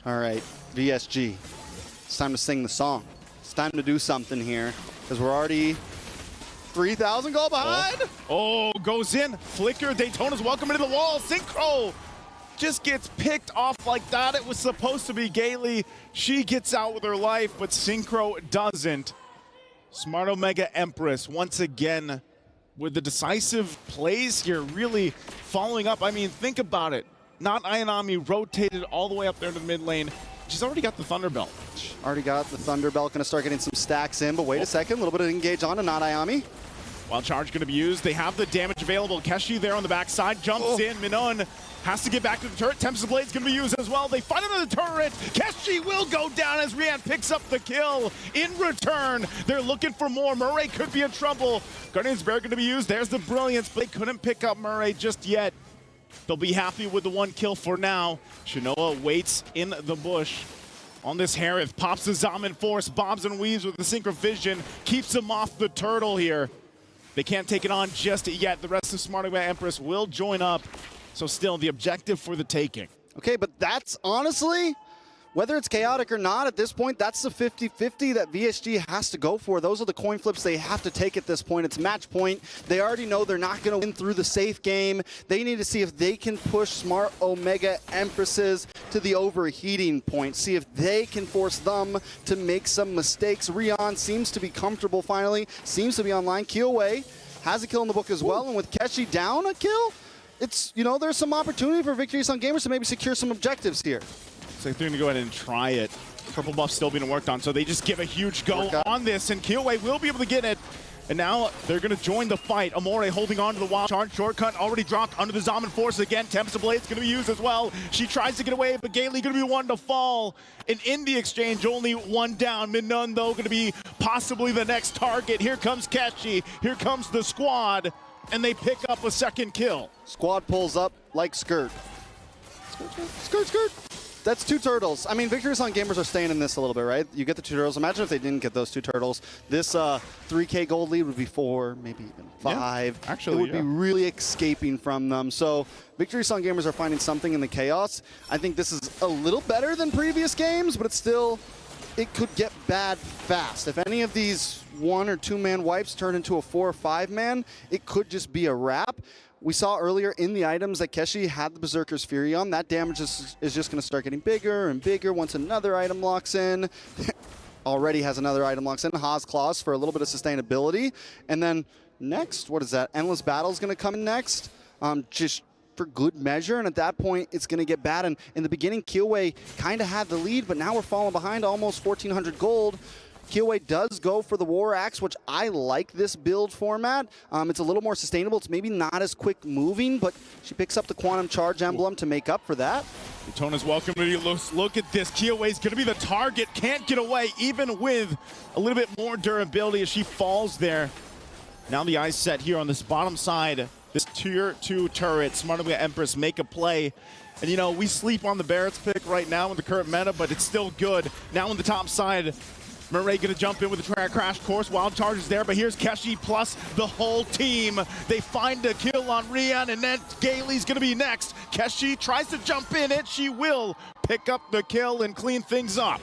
All right, VSG. It's time to sing the song. It's time to do something here, because we're already 3,000 goal behind. Oh, goes in. Flicker. Daytona's welcome into the wall. Synchro just gets picked off like that. It was supposed to be Gailey. She gets out with her life, but Synchro doesn't. Smart Omega Empress once again with the decisive plays here, really following up. I mean, think about it. Not Ayanami rotated all the way up there to the mid lane. She's already got the Thunderbelt. Already got the Thunderbelt. Going to start getting some stacks in, but wait a second. A little bit of engage on to Not Ayami. Wild charge going to be used. They have the damage available. Keshi there on the backside. Jumps in. Minon has to get back to the turret. Tempest Blade's going to be used as well. They find another turret. Keshi will go down as Rian picks up the kill. In return, they're looking for more. Murray could be in trouble. Guardian's Bear going to be used. There's the brilliance, but they couldn't pick up Murray just yet. They'll be happy with the 1 kill for now. Shanoa waits in the bush. On this Harith, pops the Zaman Force, bobs and weaves with the Synchro Vision, keeps him off the turtle here. They can't take it on just yet. The rest of Smart Omega Empress will join up. So still the objective for the taking. Okay, but that's honestly, whether it's chaotic or not, at this point, that's the 50-50 that VSG has to go for. Those are the coin flips they have to take at this point. It's match point. They already know they're not going to win through the safe game. They need to see if they can push Smart Omega Empresses to the overheating point. See if they can force them to make some mistakes. Rion seems to be comfortable finally. Seems to be online. Kyoei has a kill in the book as well. And with Keshi down a kill, it's, there's some opportunity for Victory Sun Gamers to maybe secure some objectives here. So they're going to go ahead and try it. Purple buff still being worked on, so they just give a huge go on this, and Kyoei will be able to get it. And now they're going to join the fight. Amore holding on to the wild charge. Shortcut already dropped under the Zaman Force again. Tempest Blade's going to be used as well. She tries to get away, but Gailey going to be one to fall. And in the exchange, only 1 down. Minun, though, going to be possibly the next target. Here comes Keshi. Here comes the squad. And they pick up a 2nd kill. Squad pulls up like skirt. Skirt, skirt. That's 2 turtles. I mean, Victory Sun Gamers are staying in this a little bit, right? You get the 2 turtles. Imagine if they didn't get those 2 turtles. This 3K gold lead would be 4, maybe even 5. Yeah, actually, it would be really escaping from them. So Victory Sun Gamers are finding something in the chaos. I think this is a little better than previous games, but it's still, it could get bad fast. If any of these 1 or 2 man wipes turn into a 4 or 5 man, it could just be a wrap. We saw earlier in the items that Keshi had the Berserker's Fury on. That damage is just going to start getting bigger and bigger once another item locks in. already has another item locks in, Haas Claws for a little bit of sustainability. And then next, what is that? Endless Battle's going to come in next, just for good measure. And at that point, it's going to get bad. And in the beginning, Killway kind of had the lead, but now we're falling behind almost 1,400 gold. Killway does go for the War Axe, which I like this build format. It's a little more sustainable. It's maybe not as quick moving, but she picks up the Quantum Charge emblem to make up for that. Daytona's welcome to look at this. Killway's going to be the target. Can't get away, even with a little bit more durability as she falls there. Now the eyes set here on this bottom side. This tier 2 turret. SmartMega Empress make a play. And, you know, we sleep on the Barrett's pick right now in the current meta, but it's still good. Now on the top side, Murray going to jump in with the crash course. Wild Charge is there, but here's Keshi plus the whole team. They find a kill on Rian, and then Gailey's going to be next. Keshi tries to jump in it. She will pick up the kill and clean things up.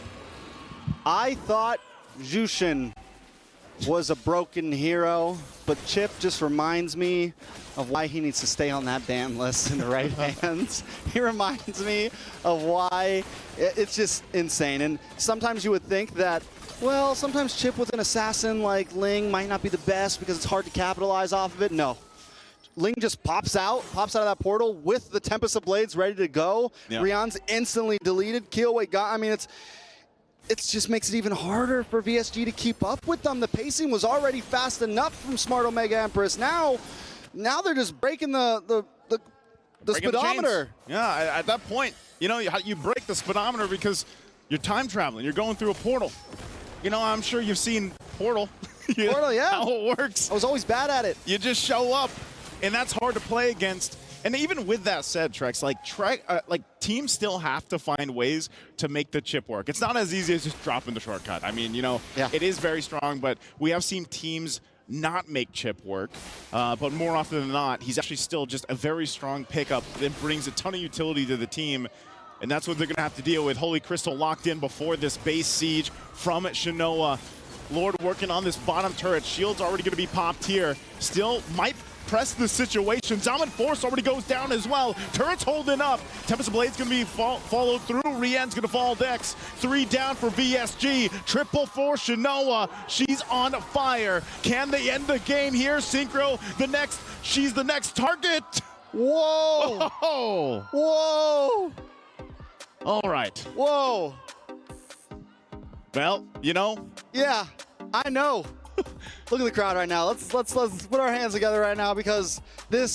I thought Jushin was a broken hero, but Chip just reminds me of why he needs to stay on that ban list in the right hands. He reminds me of why it's just insane. And sometimes you would think that, well, sometimes Chip with an assassin like Ling might not be the best because it's hard to capitalize off of it. No. Ling just pops out of that portal with the Tempest of Blades ready to go. Yeah. Rian's instantly deleted. Killway got, I mean, it just makes it even harder for VSG to keep up with them. The pacing was already fast enough from Smart Omega Empress. Now they're just breaking the speedometer. Yeah, at that point, you know, you break the speedometer because you're time traveling. You're going through a portal. You know, I'm sure you've seen Portal. Portal, yeah. How it works. I was always bad at it. You just show up, and that's hard to play against. And even with that said, Trex, like teams still have to find ways to make the chip work. It's not as easy as just dropping the shortcut. I mean, you know, It is very strong, but we have seen teams not make chip work. But more often than not, he's actually still just a very strong pickup that brings a ton of utility to the team. And that's what they're going to have to deal with. Holy Crystal locked in before this base siege from Shinoa. Lord working on this bottom turret. Shield's already going to be popped here. Still might press the situation. Dominant Force already goes down as well. Turret's holding up. Tempest of Blade's going to be followed through. Rian's going to fall Dex. 3 down for VSG. Triple for Shinoa. She's on fire. Can they end the game here? Synchro, she's the next target. Whoa. Oh. Whoa. All right. Whoa. Well, you know. Yeah, I know. Look at the crowd right now. Let's put our hands together right now because this